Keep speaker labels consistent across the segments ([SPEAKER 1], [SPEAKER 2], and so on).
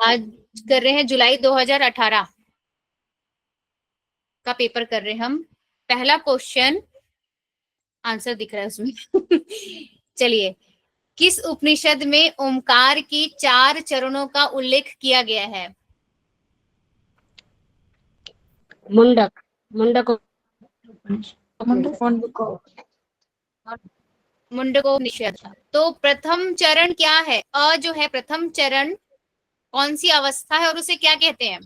[SPEAKER 1] आज कर रहे हैं जुलाई 2018 का पेपर कर रहे हैं हम। पहला क्वेश्चन, आंसर दिख रहा है उसमें। चलिए, किस उपनिषद में ओमकार की 4 चरणों का उल्लेख किया गया है?
[SPEAKER 2] मुंडक मुंडक
[SPEAKER 1] मुंडकोपनिषद। तो प्रथम चरण क्या है? अ जो है प्रथम चरण कौन सी अवस्था है और उसे क्या कहते हैं?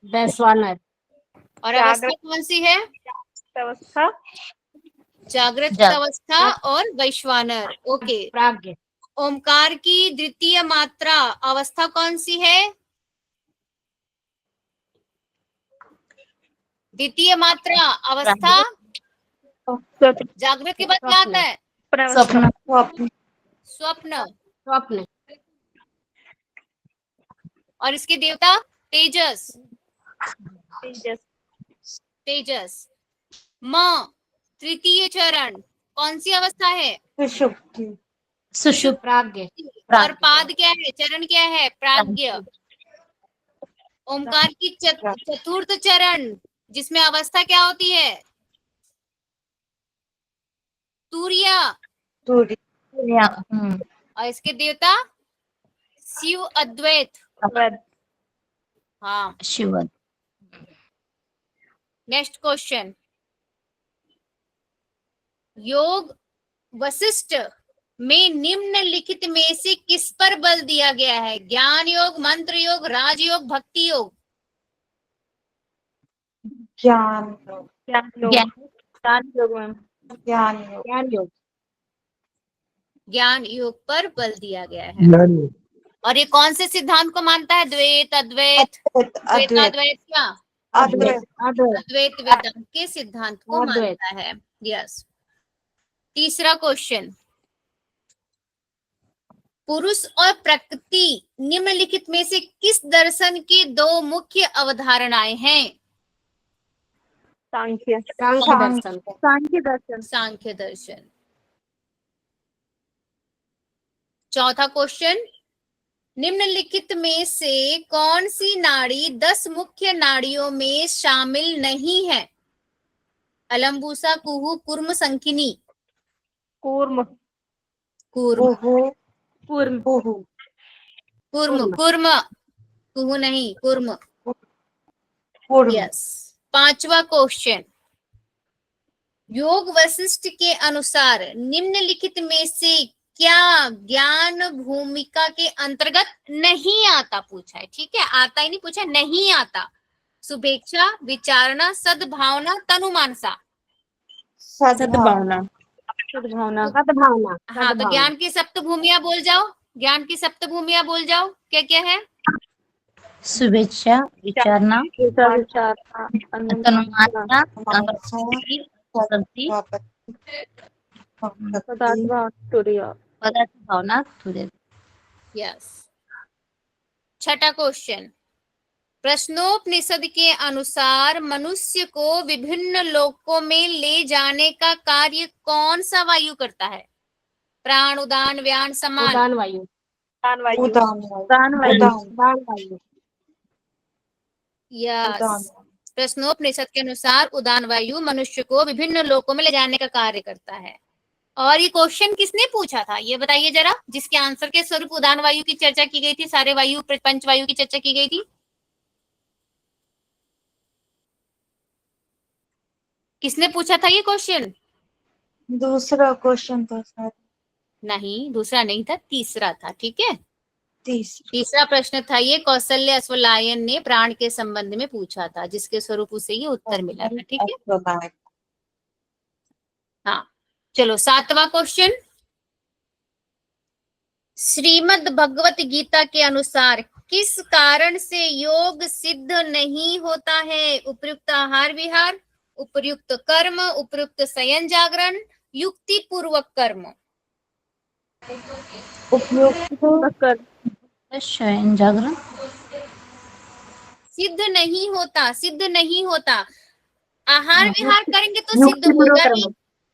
[SPEAKER 2] वैश्वानर।
[SPEAKER 1] और अवस्था कौन सी है?
[SPEAKER 3] अवस्था,
[SPEAKER 1] जागृत अवस्था और वैश्वानर। ओके।
[SPEAKER 2] प्राज्ञ।
[SPEAKER 1] ओमकार की द्वितीय मात्रा अवस्था कौन सी है? द्वितीय मात्रा अवस्था जागृत के बाद क्या आता है?
[SPEAKER 3] स्वप्न,
[SPEAKER 1] स्वप्न।
[SPEAKER 2] स्वप्न।
[SPEAKER 1] और इसके देवता तेजस।
[SPEAKER 3] तेजस,
[SPEAKER 1] तेजस। म तृतीय चरण कौन सी अवस्था है?
[SPEAKER 2] सुषुप्त। प्राज्ञ।
[SPEAKER 1] और पाद क्या है? चरण क्या है? प्राज्ञ। ओमकार की चतुर्थ चरण जिसमें अवस्था क्या होती है? तूर्य। और इसके देवता शिव अद्वैत। हाँ।
[SPEAKER 4] शिव।
[SPEAKER 1] नेक्स्ट क्वेश्चन, योग वशिष्ठ में निम्नलिखित में से किस पर बल दिया गया है? ज्ञान योग, मंत्र योग, राजयोग, भक्ति योग।
[SPEAKER 3] ज्ञान योग, मैम,
[SPEAKER 2] ज्ञान योग।
[SPEAKER 1] ज्ञान योग पर बल दिया गया है। और ये कौन से सिद्धांत को मानता है? द्वैत, अद्वैत, द्वैताद्वैत क्या? अद्वैत वेदांत के सिद्धांत को मानता है। यस। तीसरा क्वेश्चन, पुरुष और प्रकृति निम्नलिखित में से किस दर्शन की 2 मुख्य अवधारणाएं हैं?
[SPEAKER 3] सांख्य
[SPEAKER 2] दर्शन।
[SPEAKER 1] सांख्य दर्शन। चौथा क्वेश्चन, निम्नलिखित में से कौन सी नाड़ी 10 मुख्य नाड़ियों में शामिल नहीं है? अलम्बूसा, कुहू, कुर्म, संखिनी।
[SPEAKER 3] कूर्म,
[SPEAKER 1] कुर्म।
[SPEAKER 3] कूर्म,
[SPEAKER 1] कुर्म। कुर्म। कुहू नहीं, कुर्म। यस। पांचवा क्वेश्चन, योग वशिष्ठ के अनुसार निम्नलिखित में से क्या ज्ञान भूमिका के अंतर्गत नहीं आता? पूछा है, ठीक है, आता ही नहीं पूछा, नहीं आता। शुभेच्छा, विचारणा, सद्भावना, तनुमानसा।
[SPEAKER 3] सद्भावना,
[SPEAKER 1] हाँ, तो ज्ञान की सप्तभूमियां बोल जाओ। ज्ञान की सप्तभूमियां बोल जाओ, क्या क्या है?
[SPEAKER 4] शुभेच्छा, विचारना, तनुमानसा, पदार्थ भावना, तुर्य।
[SPEAKER 1] यस। छठा क्वेश्चन, प्रश्नोपनिषद के अनुसार मनुष्य को विभिन्न लोकों में ले जाने का कार्य कौन सा वायु करता है? प्राण, उदान, व्यान, समान।
[SPEAKER 2] उदान वायु।
[SPEAKER 1] यस। प्रश्नोपनिषद के अनुसार उदान वायु मनुष्य को विभिन्न लोकों में ले जाने का कार्य करता है। और ये क्वेश्चन किसने पूछा था, ये बताइए जरा, जिसके आंसर के स्वरूप उदान वायु की चर्चा की गई थी, सारे वायु पंच वायु की चर्चा की गई थी। किसने पूछा था ये क्वेश्चन?
[SPEAKER 3] दूसरा क्वेश्चन था शायद।
[SPEAKER 1] नहीं, दूसरा नहीं था, तीसरा था। ठीक है, तीसरा प्रश्न था ये, कौशल्य अश्वलायन ने प्राण के संबंध में पूछा था, जिसके स्वरूप उसे ये उत्तर मिला था। ठीक है, हाँ। चलो, 7वां क्वेश्चन, श्रीमद् भगवत गीता के अनुसार किस कारण से योग सिद्ध नहीं होता है? उपर्युक्त आहार विहार, उपर्युक्त कर्म, उपर्युक्त शयन जागरण, युक्ति पूर्वक कर्म।
[SPEAKER 4] शयन जागरण।
[SPEAKER 1] सिद्ध नहीं होता, सिद्ध नहीं होता। आहार विहार करेंगे तो सिद्ध होगा नहीं।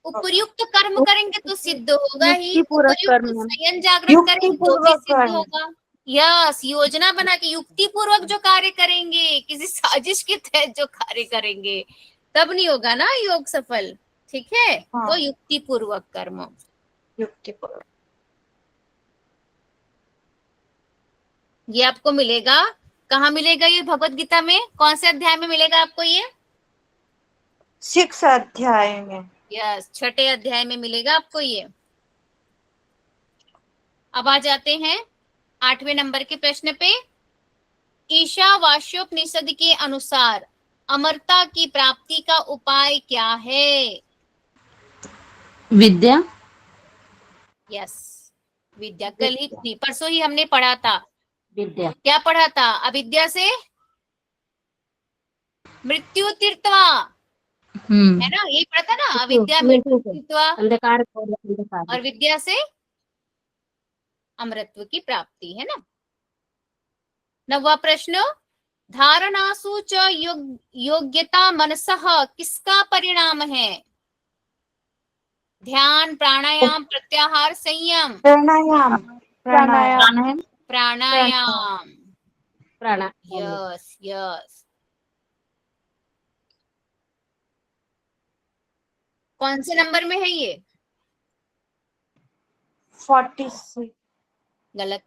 [SPEAKER 1] उपयुक्त कर्म करेंगे तो सिद्ध होगा ही,
[SPEAKER 3] युक्तिपूर्वक कर्म
[SPEAKER 1] उपयुक्त
[SPEAKER 3] मैम।
[SPEAKER 1] संयम जागरण करेंगे तो भी
[SPEAKER 3] युक्तिपूर्वक
[SPEAKER 1] सिद्ध
[SPEAKER 3] कर्म।
[SPEAKER 1] होगा। यस, योजना बना के युक्ति पूर्वक जो कार्य करेंगे, किसी साजिश के तहत जो कार्य करेंगे, तब नहीं होगा ना योग सफल। ठीक है,
[SPEAKER 3] हाँ।
[SPEAKER 1] तो युक्ति पूर्वक कर्म।
[SPEAKER 3] युक्तिपूर्वक।
[SPEAKER 1] ये आपको मिलेगा, कहाँ मिलेगा ये भगवत गीता में, कौन से अध्याय में मिलेगा आपको ये?
[SPEAKER 3] 6 अध्याय में।
[SPEAKER 1] यस, 6ठे अध्याय में मिलेगा आपको ये। अब आ जाते हैं 8वें नंबर के प्रश्न पे। ईशावास्योपनिषद के अनुसार अमरता की प्राप्ति का उपाय क्या है?
[SPEAKER 4] विद्या।
[SPEAKER 1] यस, विद्या। कल ही परसों ही हमने पढ़ा था,
[SPEAKER 2] विद्या।
[SPEAKER 1] क्या पढ़ा था? अविद्या से मृत्यु तीर्थवा, है ना, यही पढ़ा था ना, अविद्या मृत्यु तीर्थवा,
[SPEAKER 2] अंधकार
[SPEAKER 1] और विद्या से अमरत्व की प्राप्ति, है ना। 9वां प्रश्न, धारणासु च योग्यता मनसः किसका परिणाम है? ध्यान, प्राणायाम, प्रत्याहार, संयम।
[SPEAKER 3] प्राणायाम।
[SPEAKER 4] प्राणायाम।
[SPEAKER 1] प्राणायाम।
[SPEAKER 2] प्राणायाम।
[SPEAKER 1] Yes yes. कौन से नंबर में है ये?
[SPEAKER 3] 46।
[SPEAKER 1] गलत।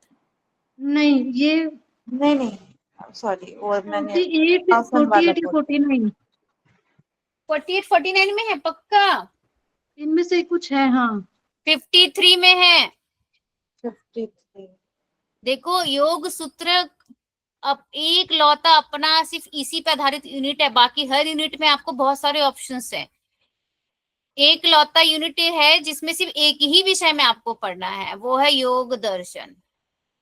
[SPEAKER 5] नहीं, ये
[SPEAKER 3] नहीं सॉरी, और मैंने
[SPEAKER 5] 48
[SPEAKER 3] आसन वाला
[SPEAKER 5] 48 या
[SPEAKER 3] बोला।
[SPEAKER 5] 49
[SPEAKER 1] 48 49 में है पक्का?
[SPEAKER 5] इनमें से कुछ है। हाँ,
[SPEAKER 1] 53 में है।
[SPEAKER 3] 53।
[SPEAKER 1] देखो, योग सूत्र अब एक लौता अपना सिर्फ इसी पे आधारित यूनिट है, बाकी हर यूनिट में आपको बहुत सारे ऑप्शंस हैं। एक लौता यूनिट है जिसमें सिर्फ एक ही विषय में आपको पढ़ना है, वो है योग दर्शन।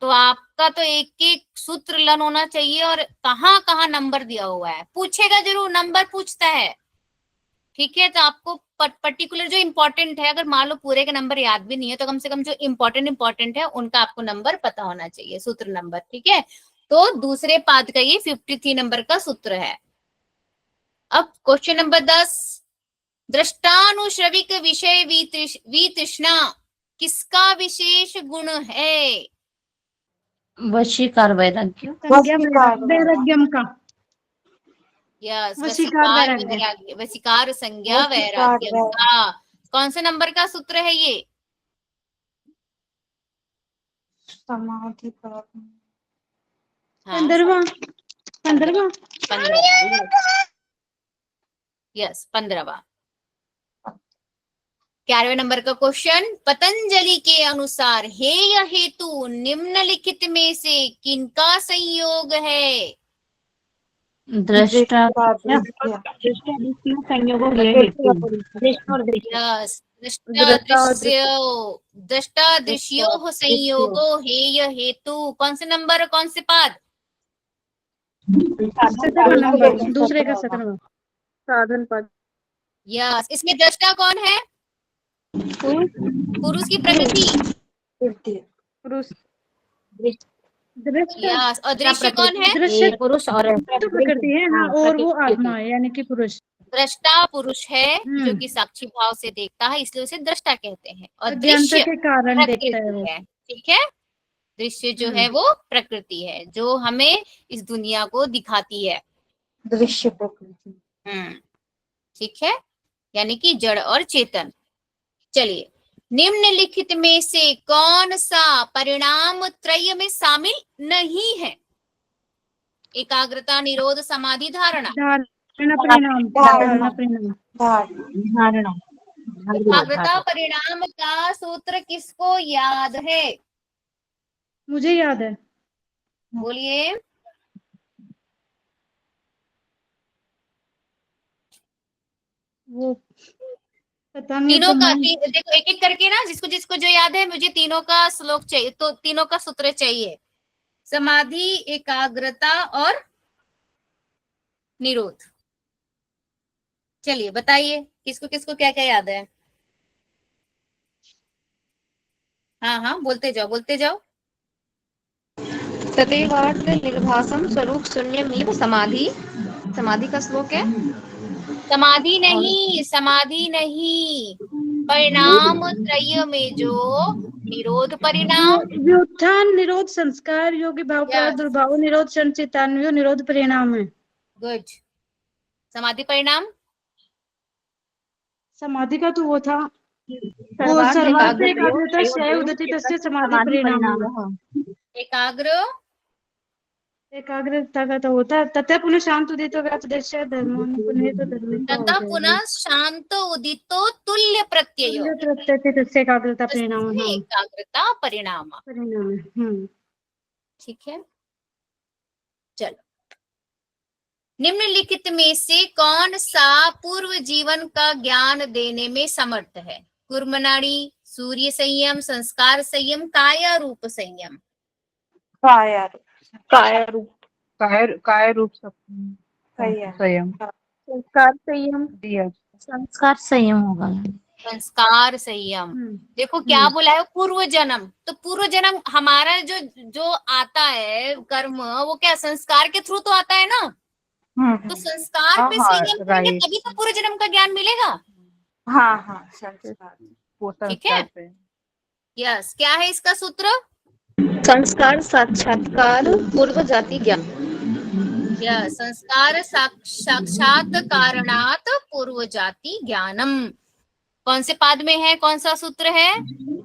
[SPEAKER 1] तो आपका तो एक एक सूत्र लर्न होना चाहिए, और कहाँ कहाँ नंबर दिया हुआ है, पूछेगा जरूर, नंबर पूछता है। ठीक है, तो आपको पर्टिकुलर जो इम्पोर्टेंट है, अगर मान लो पूरे के नंबर याद भी नहीं है, तो कम से कम जो इम्पोर्टेंट है उनका आपको नंबर पता होना चाहिए, सूत्र नंबर। ठीक है, तो दूसरे पाद का ये 53 नंबर का सूत्र है। अब क्वेश्चन नंबर 10, दृष्टानुश्रविक विषय वितृष्णा किसका विशेष गुण है?
[SPEAKER 4] वशीकार वैराग्य।
[SPEAKER 3] वशीकार
[SPEAKER 5] वैराग्यम का।
[SPEAKER 1] यस,
[SPEAKER 5] वशीकार
[SPEAKER 1] वशीकार
[SPEAKER 5] वैराग्य।
[SPEAKER 1] वैराग्य, वशीकार संज्ञा
[SPEAKER 3] वशीकार
[SPEAKER 1] वैराग्य का। कौन से नंबर का सूत्र है ये?
[SPEAKER 3] समाधि पर।
[SPEAKER 1] हाँ,
[SPEAKER 5] 15वां।
[SPEAKER 1] यस, 15वां। 11वें नंबर का क्वेश्चन, पतंजलि के अनुसार हेय हेतु निम्नलिखित में से किनका संयोग है?
[SPEAKER 4] दृष्टा।
[SPEAKER 1] यस, दृष्टा दृश्योः संयोगो हेय हेतु। कौन से नंबर, कौन से पाद?
[SPEAKER 5] 17वां नंबर, दूसरे का 17वां।
[SPEAKER 3] साधन पद।
[SPEAKER 1] यस, इसमें दृष्टा कौन है? पुरुष की प्रकृति।
[SPEAKER 3] पुरुष।
[SPEAKER 5] दृष्टा
[SPEAKER 1] यस, और दृश्य कौन है?
[SPEAKER 5] दृश्य
[SPEAKER 2] पुरुष और
[SPEAKER 5] तो प्रकृति है। हाँ, और वो आत्मा है, यानी कि पुरुष।
[SPEAKER 1] दृष्टा पुरुष है जो कि साक्षी भाव से देखता है, इसलिए उसे दृष्टा कहते हैं। और
[SPEAKER 5] अज्ञानता
[SPEAKER 1] दृश्य
[SPEAKER 5] के कारण देखता है वो।
[SPEAKER 1] प्रकृति है। ठीक है, दृश्य जो है वो प्रकृति है, जो हमें इस दुनिया को दिखाती है।
[SPEAKER 3] दृश्य प्रकृति।
[SPEAKER 1] ठीक है, यानी कि जड़ और चेतन। चलिए, निम्नलिखित में से कौन सा परिणाम त्रय में शामिल नहीं है? एकाग्रता, निरोध, समाधि, धारणा।
[SPEAKER 5] धारणा परिणाम।
[SPEAKER 1] एकाग्रता परिणाम का सूत्र किसको याद है?
[SPEAKER 5] मुझे याद है।
[SPEAKER 1] बोलिए।
[SPEAKER 5] वो पता नहीं।
[SPEAKER 1] तीनों का देखो, एक एक करके ना, जिसको जिसको जो याद है, मुझे तीनों का श्लोक चाहिए, तो तीनों का सूत्र चाहिए। समाधि, एकाग्रता और निरोध। चलिए बताइए, किसको किसको क्या क्या याद है? हाँ हाँ, बोलते जाओ बोलते जाओ।
[SPEAKER 6] तदेवार्थ निर्भासम स्वरूप शून्यमेव समाधि। समाधि का श्लोक है।
[SPEAKER 1] समाधि नहीं, समाधि नहीं, परिणाम त्रय में जो निरोध परिणाम,
[SPEAKER 5] व्युत्थान निरोध संस्कार योगी भाव
[SPEAKER 1] Yes.
[SPEAKER 5] दुर्भाव निरोध संचितान्वय निरोध परिणाम है।
[SPEAKER 1] गुड। समाधि परिणाम,
[SPEAKER 5] समाधि का तो वो था वो
[SPEAKER 6] सर्वार्थ
[SPEAKER 5] सर्वार्थ
[SPEAKER 6] एकाग्रतयो
[SPEAKER 5] एकाग्रता क्षय उदति तस्य समाधि परिणाम।
[SPEAKER 1] एकाग्र,
[SPEAKER 5] एकाग्रता का तो होता है तथा पुनः शांत उदित व्यापदेश्य धर्मो पुनः तो धर्मिता हो
[SPEAKER 1] तथा
[SPEAKER 5] जाएगी।
[SPEAKER 1] पुनः शांत उदितो तुल्य प्रत्यय,
[SPEAKER 5] तुल्य प्रत्यय तस्य एकाग्रता परिणाम।
[SPEAKER 1] तस्य
[SPEAKER 5] हाँ
[SPEAKER 1] एकाग्रता परिणाम।
[SPEAKER 5] परिणाम है।
[SPEAKER 1] ठीक है, चलो। निम्नलिखित में से कौन सा पूर्व जीवन का ज्ञान देने में समर्थ है? कुर्मनाड़ी, सूर्य संयम, संस्कार संयम, काया रूप संयम।
[SPEAKER 3] काया
[SPEAKER 6] काय रूप
[SPEAKER 7] काय रूप संयम
[SPEAKER 6] संस्कार संयम
[SPEAKER 7] दिया।
[SPEAKER 4] संस्कार संयम होगा।
[SPEAKER 1] संस्कार संयम। देखो क्या बोला है, पूर्व जन्म। तो पूर्व जन्म हमारा जो जो आता है कर्म, वो क्या संस्कार के थ्रू तो आता है ना। तो संस्कार
[SPEAKER 7] हाँ,
[SPEAKER 1] पे
[SPEAKER 7] हाँ,
[SPEAKER 1] संयम करेंगे
[SPEAKER 7] right.
[SPEAKER 1] तभी तो पूर्व जन्म का ज्ञान मिलेगा।
[SPEAKER 3] हाँ हाँ संस्कार।
[SPEAKER 7] वो
[SPEAKER 1] ठीक है?
[SPEAKER 7] संस्कार पे।
[SPEAKER 1] यस, क्या है इसका सूत्र?
[SPEAKER 6] संस्कार साक्षात्कार पूर्व जाति ज्ञान।
[SPEAKER 1] यस, संस्कार साक्षात कारणात पूर्व जाति ज्ञानम। कौन से पाद में है, कौन सा सूत्र है?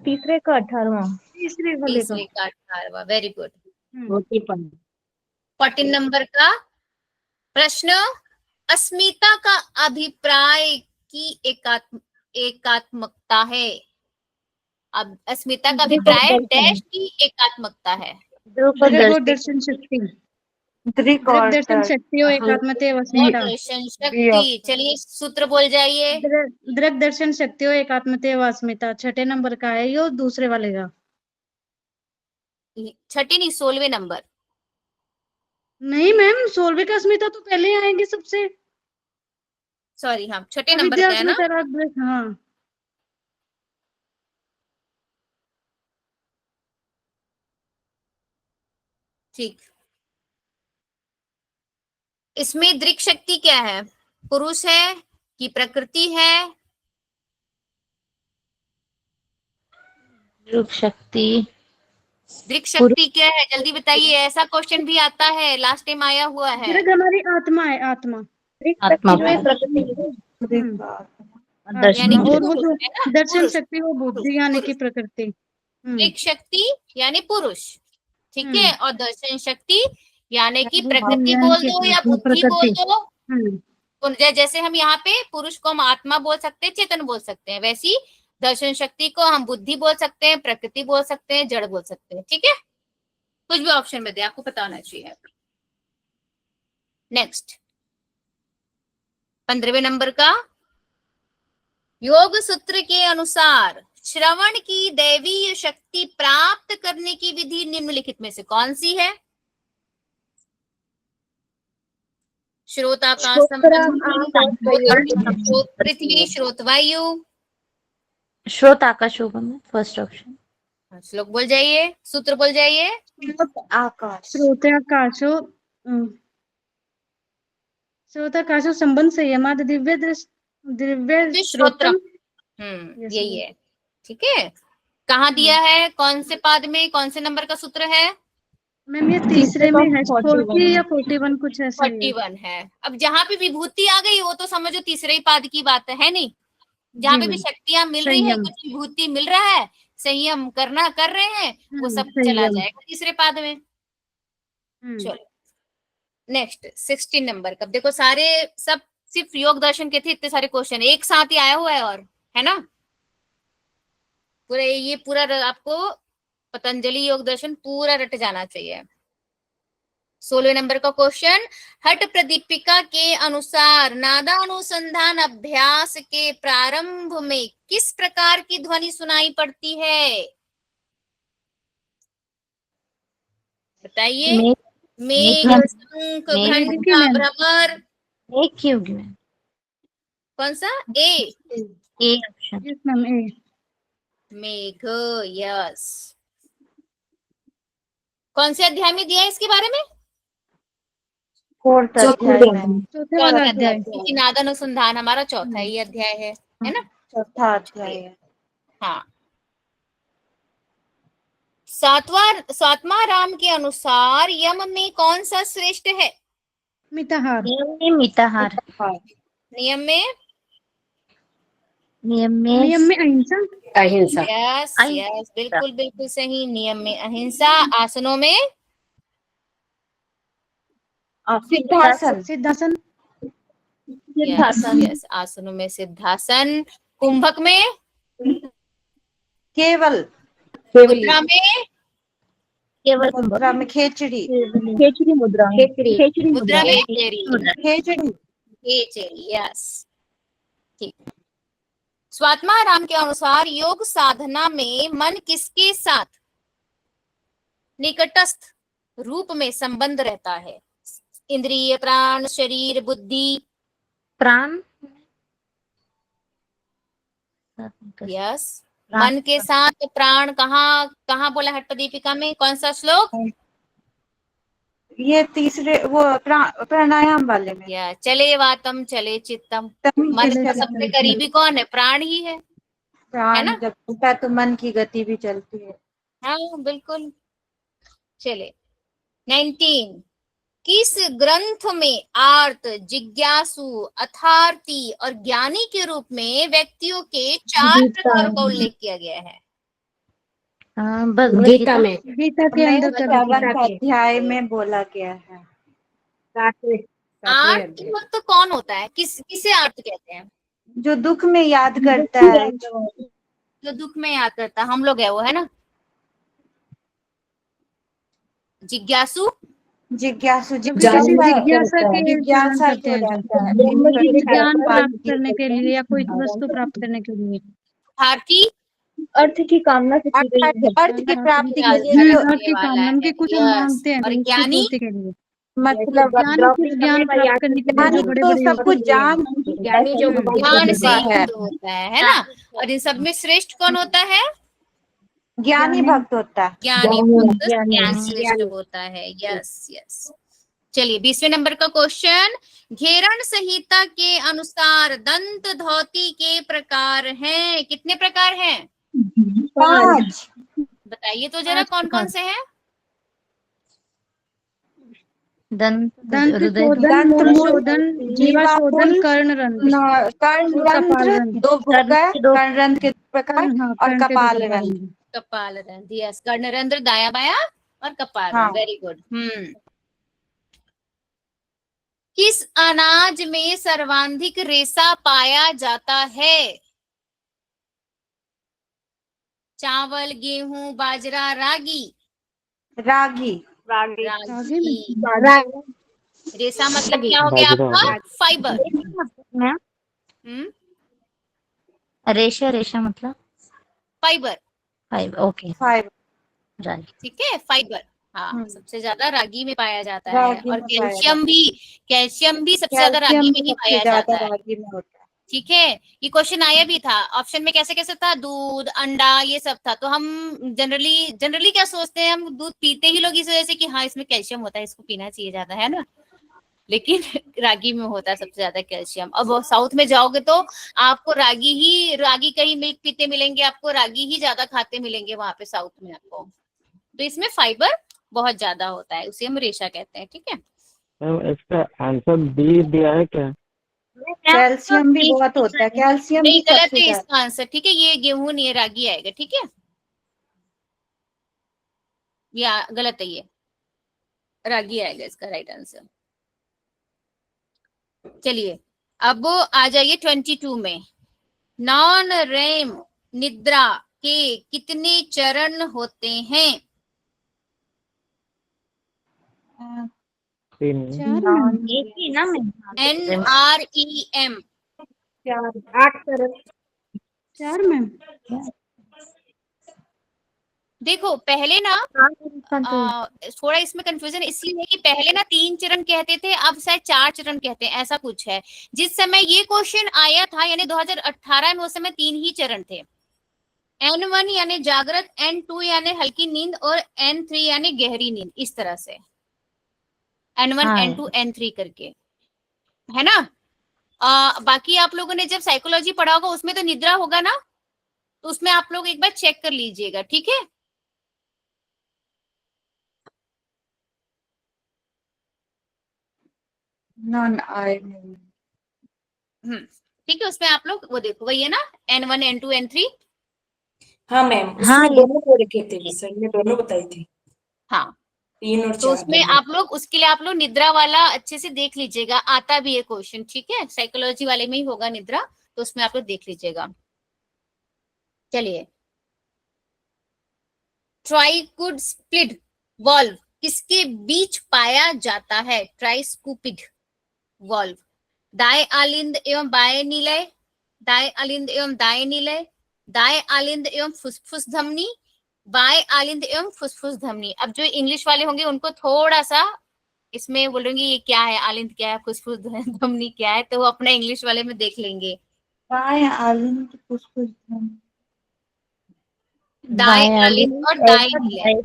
[SPEAKER 6] तीसरे का 18वां।
[SPEAKER 5] तीसरे वाले
[SPEAKER 1] तीसरे का 18वां। Very good. 14 नंबर का प्रश्न, अस्मिता का अभिप्राय की एकात्मकता है। अब अस्मिता का अभिप्राय डैश की एकात्मकता है।
[SPEAKER 5] दर्शन शक्ति
[SPEAKER 3] दृक और
[SPEAKER 5] दर्शन शक्ति और एकात्मते
[SPEAKER 1] और
[SPEAKER 5] अस्मिता।
[SPEAKER 1] दर्शन शक्ति। चलिए सूत्र बोल जाइए।
[SPEAKER 5] दृक दर्शन शक्ति और एकात्मते अस्मिता 6 नंबर का है, यो दूसरे वाले का।
[SPEAKER 1] 6 नहीं 16वें नंबर।
[SPEAKER 5] नहीं मैम, 16वें का अस्मिता तो पहले आएंगे सबसे।
[SPEAKER 1] सॉरी, हाँ 6 नंबर का है ना।
[SPEAKER 5] हाँ
[SPEAKER 1] ठीक। इसमें दृक शक्ति क्या है? पुरुष है कि प्रकृति है?
[SPEAKER 4] दृक शक्ति
[SPEAKER 1] दृक शक्ति क्या है, जल्दी बताइए। ऐसा क्वेश्चन भी आता है, लास्ट टाइम आया हुआ है।
[SPEAKER 5] दृक हमारी आत्मा है, आत्मा।
[SPEAKER 4] आत्मा
[SPEAKER 1] यानी कि
[SPEAKER 5] और वो
[SPEAKER 1] पुरुष
[SPEAKER 5] जो
[SPEAKER 1] है ना,
[SPEAKER 5] दर्शन
[SPEAKER 1] पुरुष।
[SPEAKER 5] शक्ति वो बुद्धि यानी कि प्रकृति।
[SPEAKER 1] दृक शक्ति यानी पुरुष, ठीक है। और दर्शन शक्ति यानी कि प्रकृति
[SPEAKER 5] यानी
[SPEAKER 1] बोल
[SPEAKER 5] कि
[SPEAKER 1] दो या बुद्धि बोल
[SPEAKER 5] प्रकृति।
[SPEAKER 1] दो। जैसे हम यहाँ पे पुरुष को हम आत्मा बोल सकते हैं, चेतन बोल सकते हैं, वैसी दर्शन शक्ति को हम बुद्धि बोल सकते हैं, प्रकृति बोल सकते हैं, जड़ बोल सकते हैं। ठीक है, कुछ भी ऑप्शन में दे, आपको पता होना चाहिए। नेक्स्ट 15वें नंबर का, योग सूत्र के अनुसार श्रवण की दैवीय शक्ति प्राप्त करने की विधि निम्नलिखित में से कौन सी है? श्रोताकाश पृथ्वी, श्रोत वायु।
[SPEAKER 4] श्रोत आकाश होगा मैं फर्स्ट ऑप्शन।
[SPEAKER 1] श्लोक बोल जाइए, सूत्र बोल जाइए।
[SPEAKER 3] आकाश।
[SPEAKER 5] श्रोताकाशो श्रोताकाशो संबंध संयमाद दिव्य
[SPEAKER 1] श्रोत्रम। यही है। ठीक है, कहाँ दिया है, कौन से पाद में, कौन से नंबर का सूत्र है?
[SPEAKER 5] मैम ये तीसरे में है, 40 या 41 कुछ ऐसा ही है।
[SPEAKER 1] 41 है। अब जहाँ पे विभूति आ गई वो तो समझो तीसरे ही पाद की बात है नहीं। जहाँ पे भी शक्तियां मिल रही है, कुछ विभूति मिल रहा है, संयम कर रहे हैं, वो सब चला जाएगा तीसरे पाद में। चलो नेक्स्ट 16 नंबर का। देखो सारे सब सिर्फ योग दर्शन के थे, इतने सारे क्वेश्चन एक साथ ही आया हुआ है, और है ना पूरा ये पूरा आपको पतंजलि योग दर्शन पूरा रट जाना चाहिए। 16वें नंबर का क्वेश्चन, हट प्रदीपिका के अनुसार नादानुसंधान अभ्यास के प्रारंभ में किस प्रकार की ध्वनि सुनाई पड़ती है? बताइए। मेघ, शंख, घंटा, भ्रमर।
[SPEAKER 4] एक ही होगी मैम।
[SPEAKER 1] कौन सा? A
[SPEAKER 4] option.
[SPEAKER 1] मेघ। यस। कौन से अध्याय में दिया है इसके बारे में?
[SPEAKER 3] चौथा अध्याय में।
[SPEAKER 1] चौथा अध्याय, क्योंकि नादानुसंधान हमारा चौथा ही अध्याय है ना।
[SPEAKER 3] चौथा अध्याय है।
[SPEAKER 1] हाँ। सातवां राम के अनुसार यम में कौन सा श्रेष्ठ है?
[SPEAKER 5] मिताहार।
[SPEAKER 4] नियम में मिताहार,
[SPEAKER 1] नियम में
[SPEAKER 4] नियम में
[SPEAKER 5] नियम में अहिंसा।
[SPEAKER 2] अहिंसा।
[SPEAKER 1] यस
[SPEAKER 4] अहिंसा।
[SPEAKER 1] यस, बिल्कुल बिल्कुल सही। नियम में अहिंसा, आसनों में
[SPEAKER 3] सिद्धासन।
[SPEAKER 5] सिद्धासन।
[SPEAKER 1] यस यस, आसनों में सिद्धासन। कुंभक में,
[SPEAKER 3] केवल।
[SPEAKER 1] मुद्रा में,
[SPEAKER 4] केवल
[SPEAKER 3] मुद्रा में खेचड़ी।
[SPEAKER 7] खेचड़ी मुद्रा।
[SPEAKER 2] खेचड़ी।
[SPEAKER 7] खेचड़ी
[SPEAKER 1] मुद्रा
[SPEAKER 7] मुद्रा।
[SPEAKER 1] में खेचड़ी।
[SPEAKER 3] खेचड़ी।
[SPEAKER 1] खेचड़ी, यस, ठीक। स्वात्मा राम के अनुसार योग साधना में मन किसके साथ निकटस्थ रूप में संबंध रहता है? इंद्रिय, प्राण, शरीर, बुद्धि।
[SPEAKER 4] प्राण।
[SPEAKER 1] यस,
[SPEAKER 4] प्राण।
[SPEAKER 1] मन के साथ प्राण। कहाँ कहाँ बोला हट्टदीपिका में, कौन सा श्लोक?
[SPEAKER 3] ये तीसरे वो प्राणायाम वाले में।
[SPEAKER 1] या चले वातम चले चित्तम।
[SPEAKER 3] तम
[SPEAKER 1] मन
[SPEAKER 5] चले
[SPEAKER 1] का
[SPEAKER 5] चित्तम।
[SPEAKER 1] सबसे करीबी कौन है? प्राण ही है
[SPEAKER 3] प्राण
[SPEAKER 1] ना?
[SPEAKER 3] जब चलता है तो मन की गति भी चलती है।
[SPEAKER 1] हाँ बिल्कुल। चले 19, किस ग्रंथ में आर्त, जिज्ञासु, अथार्थी और ज्ञानी के रूप में व्यक्तियों के 4 प्रकारों का उल्लेख किया गया है?
[SPEAKER 4] भगवत
[SPEAKER 2] गीता में।
[SPEAKER 5] गीता के
[SPEAKER 3] हमें
[SPEAKER 5] अंदर कर रखी है।
[SPEAKER 3] 7वें अध्याय में बोला गया है।
[SPEAKER 2] सातवें
[SPEAKER 1] आर्त
[SPEAKER 2] अध्याय।
[SPEAKER 1] तो कौन होता है? किसे आर्त कहते हैं?
[SPEAKER 3] जो दुख में याद करता है।
[SPEAKER 1] जो दुख में याद करता, हम लोग है वो, है ना? जिज्ञासु,
[SPEAKER 3] जिज्ञासु
[SPEAKER 5] जब किसी जिज्ञासा के सेवन
[SPEAKER 3] जिज्ञासा
[SPEAKER 5] करते
[SPEAKER 3] जो
[SPEAKER 5] हैं,
[SPEAKER 3] रहता है
[SPEAKER 5] कुछ ज्ञान
[SPEAKER 3] बात
[SPEAKER 5] प्राप्त करने के लिए या कोई वस्तु प्राप्त करने के लिए।
[SPEAKER 1] अथार्थी,
[SPEAKER 7] अर्थ की कामना से की गई है।
[SPEAKER 3] अर्थ की प्राप्ति के लिए
[SPEAKER 1] अर्थ
[SPEAKER 3] जो
[SPEAKER 5] अर्थ की
[SPEAKER 1] वाला
[SPEAKER 5] कामना
[SPEAKER 1] है।
[SPEAKER 5] की कुछ हम
[SPEAKER 1] यस।
[SPEAKER 5] मांगते हैं
[SPEAKER 1] और
[SPEAKER 5] तो उसकी
[SPEAKER 1] ज्ञानी,
[SPEAKER 5] पूर्ति के लिए।
[SPEAKER 3] मतलब
[SPEAKER 5] ज्ञानी कुछ ज्ञान प्राप्त करने के लिए
[SPEAKER 3] ज्ञानी
[SPEAKER 5] जो बड़े
[SPEAKER 3] तो
[SPEAKER 5] बड़े
[SPEAKER 3] सब कुछ जान
[SPEAKER 2] ज्ञानी जो
[SPEAKER 1] ध्यान से
[SPEAKER 3] है।
[SPEAKER 1] युक्त होता है ना? और इन सब में श्रेष्ठ कौन होता है?
[SPEAKER 3] ज्ञानी भक्त होता है।
[SPEAKER 1] ज्ञानी भक्त श्रेष्ठ होता है। Yes yes. चलिए 20वें नंबर का क्वेश्चन, घेरण संहिता के अनुसार दंत धोती के प्रकार हैं? कितने प्रकार हैं?
[SPEAKER 3] 5।
[SPEAKER 1] बताइए तो जरा, कौन कौन से हैं?
[SPEAKER 4] दंत,
[SPEAKER 5] दंत
[SPEAKER 4] हृदय,
[SPEAKER 5] शोधन,
[SPEAKER 3] दंत
[SPEAKER 5] मूल
[SPEAKER 3] मूल,
[SPEAKER 5] शोधन, जीवा
[SPEAKER 3] जीवा
[SPEAKER 5] शोधन,
[SPEAKER 3] मूल,
[SPEAKER 5] कर्ण रंध्र,
[SPEAKER 3] कर्ण
[SPEAKER 5] कपाल
[SPEAKER 3] रंध्र,
[SPEAKER 5] रंध्र।
[SPEAKER 3] 2 बुक है,
[SPEAKER 4] दो
[SPEAKER 3] कर्ण रंध्र के प्रकार
[SPEAKER 5] हाँ,
[SPEAKER 3] और
[SPEAKER 5] कर्ण के दो
[SPEAKER 3] कपाल
[SPEAKER 5] प्रकार
[SPEAKER 3] रंध्र।
[SPEAKER 5] हैं।
[SPEAKER 1] कपाल रंध्र, यस, कर्णरंध्र दाया बाया और कपाल
[SPEAKER 3] हाँ।
[SPEAKER 1] रंध्र, वेरी गुड। किस अनाज में सर्वाधिक रेशा पाया जाता है? चावल, गेहूं, बाजरा, रागी?
[SPEAKER 3] रागी।
[SPEAKER 1] रागी। रेशा मतलब क्या हो गया आपका? फाइबर।
[SPEAKER 4] रेशा, रेशा मतलब
[SPEAKER 1] फाइबर,
[SPEAKER 4] ओके,
[SPEAKER 3] 5।
[SPEAKER 4] राइट।
[SPEAKER 1] ठीक है, फाइबर। हाँ, सबसे ज्यादा रागी में पाया जाता है।
[SPEAKER 3] रागी
[SPEAKER 1] और
[SPEAKER 3] में पाया
[SPEAKER 1] कैल्शियम भी सबसे ज्यादा रागी में ही
[SPEAKER 3] सबसे
[SPEAKER 1] पाया
[SPEAKER 3] ज्यादा
[SPEAKER 1] जाता है।
[SPEAKER 3] रागी में होता है।
[SPEAKER 1] ठीक है, ये क्वेश्चन आया भी था ऑप्शन में, कैसे कैसे था? दूध, अंडा, ये सब था। तो हम जनरली क्या सोचते हैं, हम दूध पीते ही लोग इस वजह से कि हाँ इसमें कैल्शियम होता है, इसको पीना चाहिए ज्यादा, है ना? लेकिन रागी में होता है सबसे ज्यादा कैल्शियम। अब साउथ में जाओगे तो आपको रागी का ही मिल्क पीते मिलेंगे, आपको रागी ही ज्यादा खाते मिलेंगे वहां पे साउथ में आपको। तो इसमें फाइबर बहुत ज्यादा होता है, उसे हम रेशा कहते हैं। ठीक है,
[SPEAKER 8] इसका आंसर बी दिया है क्या?
[SPEAKER 3] कैल्शियम भी बहुत होता है, कैल्शियम भी
[SPEAKER 1] नहीं गलत
[SPEAKER 3] सबसे
[SPEAKER 1] है
[SPEAKER 3] ज्यादा।
[SPEAKER 1] इसका आंसर। ठीक है, ये गेहूं नहीं है, रागी आएगा। ठीक है, या गलत है, ये रागी आएगा इसका राइट आंसर। चलिए अब आ जाइए 22 में। नॉन रेम निद्रा के कितने चरण होते हैं?
[SPEAKER 8] 3।
[SPEAKER 4] एक ही ना मैं
[SPEAKER 1] NREM।
[SPEAKER 2] 8 चरण।
[SPEAKER 5] 4 में।
[SPEAKER 1] देखो पहले ना थोड़ा इसमें कंफ्यूजन इसलिए है कि पहले ना 3 चरण कहते थे, अब शायद 4 चरण कहते हैं, ऐसा कुछ है। जिस समय ये क्वेश्चन आया था यानी 2018 में, उस समय 3 ही चरण थे। N1 यानी जागृत, N2 यानी हल्की नींद और N3 यानी गहरी नींद, इस तरह से N1
[SPEAKER 4] हाँ।
[SPEAKER 1] N2 N3 करके, है ना? बाकी आप लोगों ने जब साइकोलॉजी पढ़ा होगा उसमें तो निद्रा होगा ना, तो उसमें आप लोग एक बार चेक कर लीजिएगा, ठीक है।
[SPEAKER 3] नॉन आई नहीं।
[SPEAKER 1] ठीक है, उसमें आप लोग वो देखो, वही है ना, N1 N2 N3।
[SPEAKER 9] हाँ मैम,
[SPEAKER 4] हाँ,
[SPEAKER 9] उसमें दोनों को रखे थे सर ने, दोनों बताई थी,
[SPEAKER 1] हाँ,
[SPEAKER 9] 3 और
[SPEAKER 1] तो
[SPEAKER 9] 4
[SPEAKER 1] उसमें
[SPEAKER 9] दोनों।
[SPEAKER 1] आप लोग, उसके लिए आप लोग निद्रा वाला अच्छे से देख लीजिएगा, आता भी है क्वेश्चन, ठीक है, साइकोलॉजी वाले में ही होगा निद्रा, तो उसमें आप लोग देख लीजिएगा। चलिए, ट्राइकुस्पिड वॉल्व किसके बीच पाया जाता है? ट्राइस्कुपिड वॉल्व, दाएं आलिंद एवं बाएं निलय, दाएं आलिंद एवं दाएं निलय, दाएं आलिंद एवं फुसफुस धमनी, बाएं आलिंद एवं फुसफुस धमनी। अब जो इंग्लिश वाले होंगे उनको थोड़ा सा इसमें बोलेंगे ये क्या है, आलिंद क्या है, फुसफुस धमनी क्या है, तो वो अपना इंग्लिश वाले में देख लेंगे।
[SPEAKER 3] बाएं आलिंद फुसफुस धमनी।
[SPEAKER 1] दाएं आलिंद और दाएं निलय,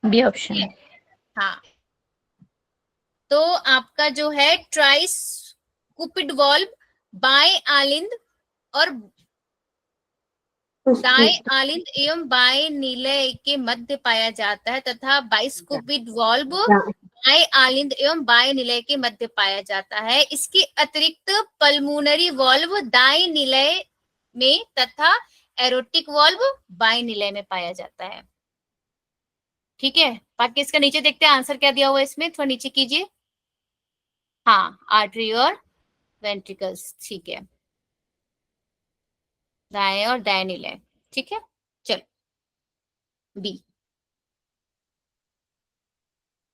[SPEAKER 4] बी ऑप्शन।
[SPEAKER 1] हाँ, तो आपका जो है ट्राइस्कुपिड वॉल्व बाएं आलिंद और दाएं आलिंद एवं बाएं निलय के मध्य पाया जाता है, तथा बाइस्कुपिड वॉल्व बाएं आलिंद एवं बाएं निलय के मध्य पाया जाता है। इसके अतिरिक्त पल्मोनरी वॉल्व दाएं निलय में तथा एरोटिक वॉल्व बाएं निलय में पाया जाता है, ठीक है। बाकी इसका नीचे देखते हैं आंसर क्या दिया हुआ है इसमें, थोड़ा नीचे कीजिए। हाँ, आर्टरी और वेंट्रिकल्स, ठीक है, दाएं और दाएं निलय, ठीक है। चलो बी,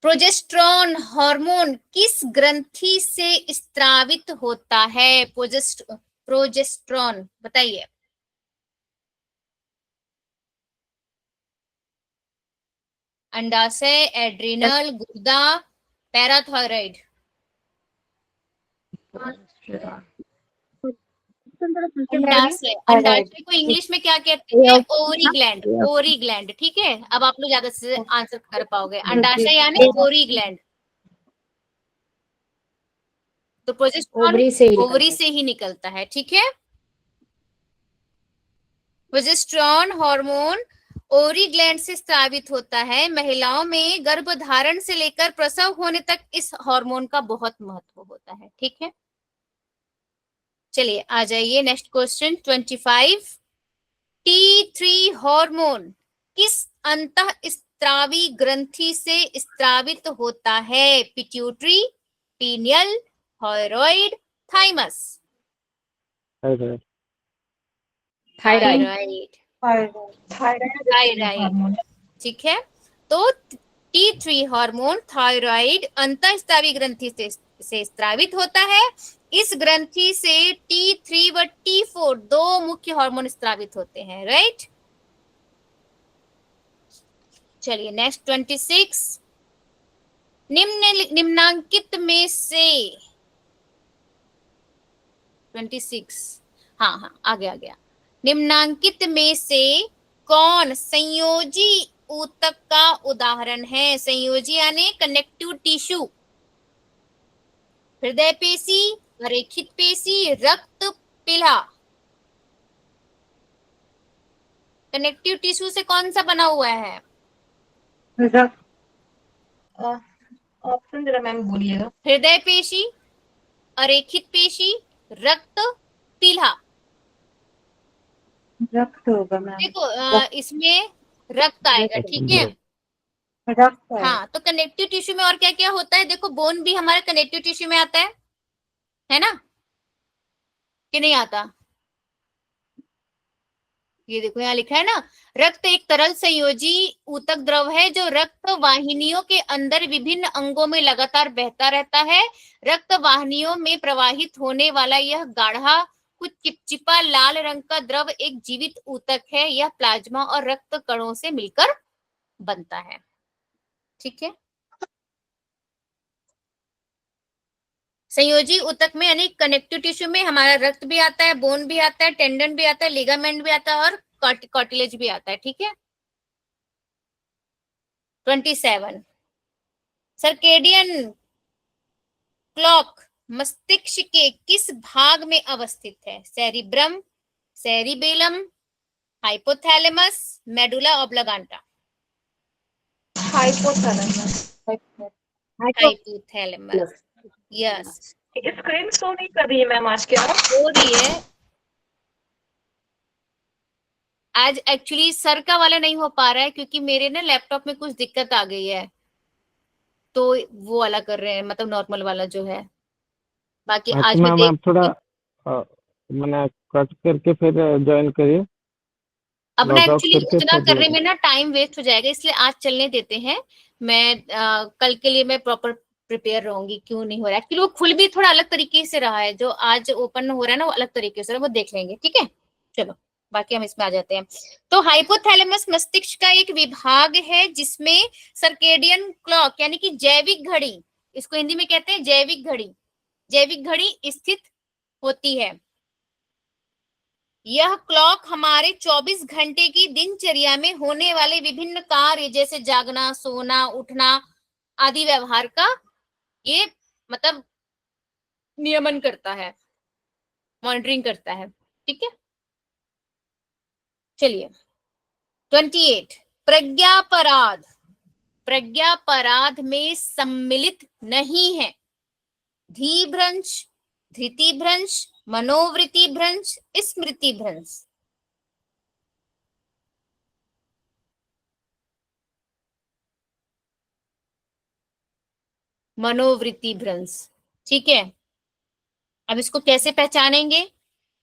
[SPEAKER 1] प्रोजेस्टेरॉन हार्मोन किस ग्रंथि से स्त्रावित होता है? प्रोजेस्टेरॉन बताइए। अंडाशय, एड्रिनल, गुर्दा, पैराथायराइड। अंडाशय, अंडाशय को इंग्लिश में क्या कहते हैं? ओवरी ग्लैंड, ओवरी ग्लैंड, ठीक है। अब आप लोग ज्यादा से आंसर कर पाओगे, अंडाशय यानी ओवरी ग्लैंड। तो प्रोजेस्टेरॉन ओवरी से ही निकलता है, ठीक है। प्रोजेस्टेरॉन हार्मोन ओवरी ग्लैंड से स्रावित होता है। महिलाओं में गर्भधारण से लेकर प्रसव होने तक इस हार्मोन का बहुत महत्व होता है, ठीक है। चलिए आ जाइए नेक्स्ट क्वेश्चन 25। T3 हार्मोन किस अंतःस्त्रावी ग्रंथि से स्त्रावित होता है? Pituitary, pineal, thyroid, thymus.
[SPEAKER 2] Thyroid.
[SPEAKER 1] Thyroid, ठीक है। तो T3 हार्मोन थायराइड अंतःस्त्रावी ग्रंथि से स्त्रावित होता है। इस ग्रंथि से T3 व T4 दो मुख्य हार्मोन स्त्रावित होते हैं, राइट। चलिए नेक्स्ट 26। निम्नांकित में से 26, हाँ आ गया। निम्नांकित में से कौन संयोजी ऊतक का उदाहरण है? संयोजी यानी कनेक्टिव टिश्यू, हृदय पेशी, रेखित पेशी, रक्त पिल्हा। कनेक्टिव टिश्यू से कौन सा बना हुआ है?
[SPEAKER 6] ऑप्शन जरा मैम बोलिएगा।
[SPEAKER 1] हृदय पेशी, अरेखित पेशी, रक्त, पिल्हा।
[SPEAKER 3] रक्त होगा मैम।
[SPEAKER 1] देखो इसमें रक्त आएगा, ठीक है।
[SPEAKER 3] रक्त है।
[SPEAKER 1] हाँ, तो कनेक्टिव टिश्यू में और क्या क्या होता है? देखो बोन भी हमारे कनेक्टिव टिश्यू में आता है ना, कि नहीं आता? ये देखो यहाँ लिखा है ना, रक्त एक तरल संयोजी ऊतक द्रव है जो रक्त वाहिनियों के अंदर विभिन्न अंगों में लगातार बहता रहता है। रक्त वाहिनियों में प्रवाहित होने वाला यह गाढ़ा कुछ चिपचिपा लाल रंग का द्रव एक जीवित ऊतक है। यह प्लाज्मा और रक्त कणों से मिलकर बनता है, ठीक है। संयोजी ऊतक में यानी कनेक्टिव टिश्यू में हमारा रक्त भी आता है, बोन भी आता है, टेंडन भी आता है, लिगामेंट भी आता है और कार्टिलेज भी आता है, ठीक है। 27। सर्केडियन क्लॉक मस्तिष्क के किस भाग में अवस्थित है? Cerebrum, cerebellum, hypothalamus, medulla oblongata.
[SPEAKER 7] Hypothalamus.
[SPEAKER 1] Hypothalamus, yes.
[SPEAKER 7] Screen show नहीं कर रही है मैम आज क्या?
[SPEAKER 1] हो रही है आज, एक्चुअली सर का वाला नहीं हो पा रहा है क्योंकि मेरे ना लैपटॉप में कुछ दिक्कत आ गई है, तो वो वाला कर रहे हैं, मतलब नॉर्मल वाला जो है। बाकी
[SPEAKER 8] हाँ,
[SPEAKER 1] आज
[SPEAKER 8] तो
[SPEAKER 1] मैं
[SPEAKER 8] मैम
[SPEAKER 1] देख,
[SPEAKER 8] आप थोड़ा मैंने कट करके फिर ज्वाइन करिए,
[SPEAKER 1] अब ना
[SPEAKER 8] लॉग आउट
[SPEAKER 1] एक्चुअली
[SPEAKER 8] करके
[SPEAKER 1] उतना
[SPEAKER 8] फिर
[SPEAKER 1] करने
[SPEAKER 8] लॉग
[SPEAKER 1] में ना टाइम वेस्ट हो जाएगा, इसलिए आज चलने देते हैं। मैं कल के लिए मैं प्रॉपर प्रिपेयर रहूंगी। क्यों नहीं हो रहा है? एक्चुअली वो खुल भी थोड़ा अलग तरीके से रहा है, जो आज ओपन हो रहा है ना वो अलग तरीके से, वो देख लेंगे, ठीक है। चलो बाकी हम इसमें आ जाते हैं। तो हाइपोथैलेमस मस्तिष्क का एक विभाग है जिसमें सर्केडियन क्लॉक यानी कि जैविक घड़ी, इसको हिंदी में कहते हैं जैविक घड़ी, जैविक घड़ी स्थित होती है। यह क्लॉक हमारे 24 घंटे की दिनचर्या में होने वाले विभिन्न कार्य जैसे जागना, सोना, उठना आदि व्यवहार का ये मतलब नियमन करता है, मॉनिटरिंग करता है, ठीक है। चलिए 28 प्रज्ञापराध, प्रज्ञापराध में सम्मिलित नहीं है धीभ्रंश, धृतिभ्रंश, मनोवृत्ति भ्रंश, स्मृति भ्रंश। मनोवृत्ति भ्रंश, ठीक है। अब इसको कैसे पहचानेंगे?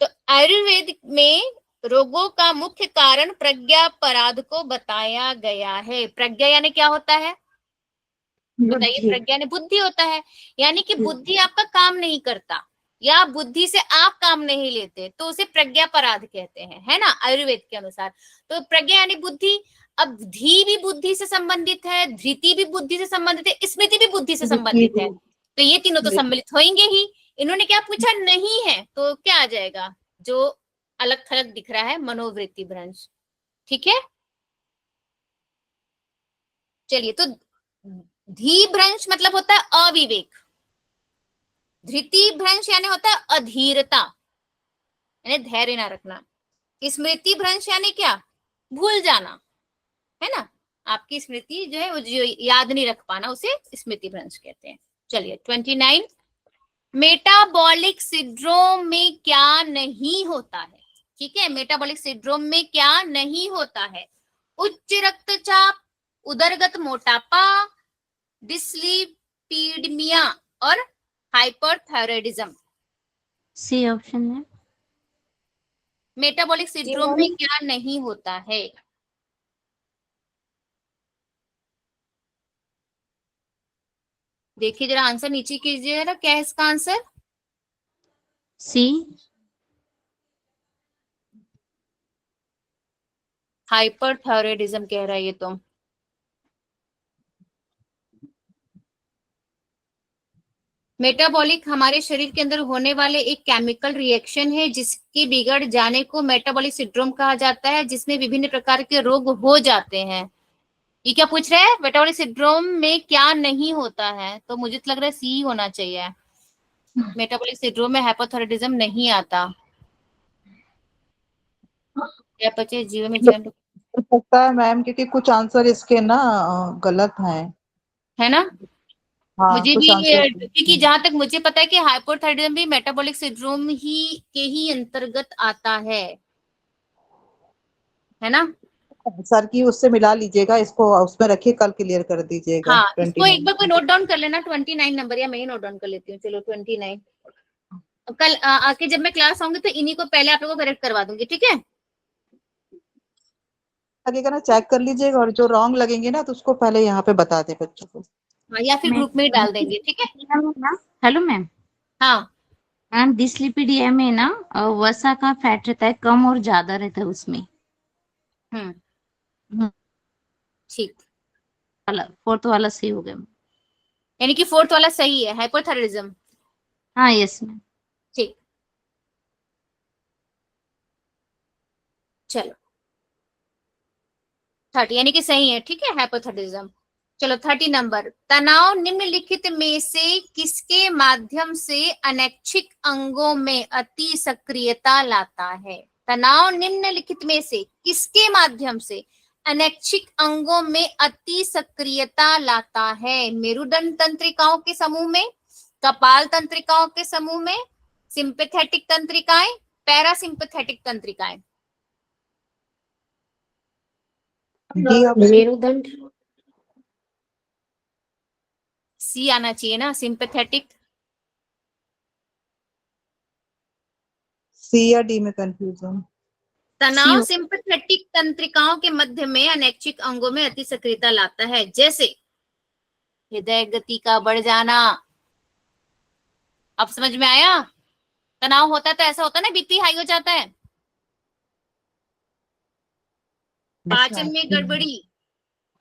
[SPEAKER 1] तो आयुर्वेद में रोगों का मुख्य कारण प्रज्ञापराध को बताया गया है। प्रज्ञा यानी क्या होता है बताइए?
[SPEAKER 3] बुद्धि।
[SPEAKER 1] प्रज्ञा यानी बुद्धि होता है, यानी कि बुद्धि आपका काम नहीं करता या बुद्धि से आप काम नहीं लेते तो उसे प्रज्ञापराध कहते हैं, है ना, आयुर्वेद के अनुसार। तो प्रज्ञा यानी बुद्धि। अब धी भी बुद्धि से संबंधित है, धृति भी बुद्धि से संबंधित है, स्मृति भी बुद्धि से संबंधित है, तो ये तीनों तो सम्मिलित होंगे ही। इन्होंने क्या पूछा? नहीं है, तो क्या आ जाएगा? जो अलग थलग दिख रहा है, मनोवृत्ति भ्रंश, ठीक है। चलिए, तो धी भ्रंश मतलब होता है अविवेक, धृति भ्रंश यानी होता है अधीरता यानी धैर्य ना रखना, स्मृति भ्रंश यानी क्या? भूल जाना, है ना, आपकी स्मृति जो है वो जो याद नहीं रख पाना उसे स्मृति भ्रंश कहते हैं। चलिए 29 मेटाबॉलिक सिंड्रोम में क्या नहीं होता है? ठीक है, मेटाबॉलिक सिंड्रोम में क्या नहीं होता है? उच्च रक्तचाप, उदरगत मोटापा, डिस्लिपिडमिया और हाइपरथायराइडिज्म।
[SPEAKER 4] सी ऑप्शन है।
[SPEAKER 1] मेटाबॉलिक सिंड्रोम में क्या नहीं होता है? देखिए जरा आंसर नीचे कीजिए ना, क्या है इसका आंसर?
[SPEAKER 4] सी।
[SPEAKER 1] हाइपरथायराइडिज्म कह रहा है ये तो। मेटाबॉलिक हमारे शरीर के अंदर होने वाले एक केमिकल रिएक्शन है जिसके बिगड़ जाने को मेटाबॉलिक सिंड्रोम कहा जाता है, जिसमें विभिन्न प्रकार के रोग हो जाते हैं। ये क्या पूछ रहे हैं? मेटाबॉलिक सिंड्रोम में क्या नहीं होता है? तो मुझे तो लग रहा है सी होना चाहिए। मेटाबॉलिक सिंड्रोम में हाइपोथायराइडिज्म नहीं आता। क्या बचे जीवन में जीवन
[SPEAKER 3] हो सकता है मैम, क्योंकि कुछ आंसर इसके ना गलत हैं।
[SPEAKER 1] है ना।
[SPEAKER 3] हाँ,
[SPEAKER 1] मुझे
[SPEAKER 3] कुछ
[SPEAKER 1] भी
[SPEAKER 3] आंसर
[SPEAKER 1] क्योंकि जहां तक मुझे पता है कि हाइपोथायराइडिज्म भी मेटाबॉलिक सिंड्रोम ही के ही अंतर्गत आता है ना।
[SPEAKER 3] सर की उससे मिला लीजिएगा, इसको उसमें रखिए, कल क्लियर कर दीजिएगा।
[SPEAKER 1] हाँ, इसको एक
[SPEAKER 3] 29
[SPEAKER 1] बार कोई नोट डाउन कर लेना 29 नंबर, या मैं ही नोट डाउन कर लेती हूँ। चलो 29 कल आके जब मैं क्लास आऊंगी तो इन्हीं को पहले आप लोगों को करेक्ट करवा दूंगी, ठीक है।
[SPEAKER 3] लगेगा ना, चेक कर लीजिएगा, और जो रॉन्ग लगेंगे ना तो उसको पहले यहाँ पे बता दे बच्चों को।
[SPEAKER 1] हाँ, या फिर ग्रुप में ही डाल देंगे, ठीक है।
[SPEAKER 4] Hello ma'am.
[SPEAKER 1] हाँ
[SPEAKER 4] मैम डिस्लिपिडिया में ना वसा का फैट रहता है, कम और ज्यादा रहता है उसमें।
[SPEAKER 1] हम्म, ठीक।
[SPEAKER 4] फोर्थ वाला सही हो गया।
[SPEAKER 1] यानी कि फोर्थ वाला सही है, हाइपोथायराइडिज्म।
[SPEAKER 4] हाँ यस मैम।
[SPEAKER 1] ठीक, चलो 30 यानी कि सही है, ठीक है, हाइपोथायराइडिज्म। चलो 30 नंबर, तनाव निम्नलिखित में से किसके माध्यम से अनैच्छिक अंगों में अति सक्रियता लाता है? तनाव निम्नलिखित में से किसके माध्यम से अनैच्छिक अंगों में अति सक्रियता लाता है? मेरुदंड तंत्रिकाओं के समूह में, कपाल तंत्रिकाओं के समूह में, सिंपैथेटिक तंत्रिकाएं, पैरासिम्पैथेटिक तंत्रिकाएं?
[SPEAKER 2] मेरुदंड।
[SPEAKER 1] सी आना चाहिए ना, सिंपैथेटिक।
[SPEAKER 3] सी या डी में कंफ्यूजन।
[SPEAKER 1] तनाव सिंपैथेटिक तंत्रिकाओं के मध्य में अनैच्छिक अंगों में अति सक्रियता लाता है, जैसे हृदय गति का बढ़ जाना। अब समझ में आया? तनाव होता है तो ऐसा होता है ना, बीपी हाई हो जाता है, पाचन में गड़बड़ी,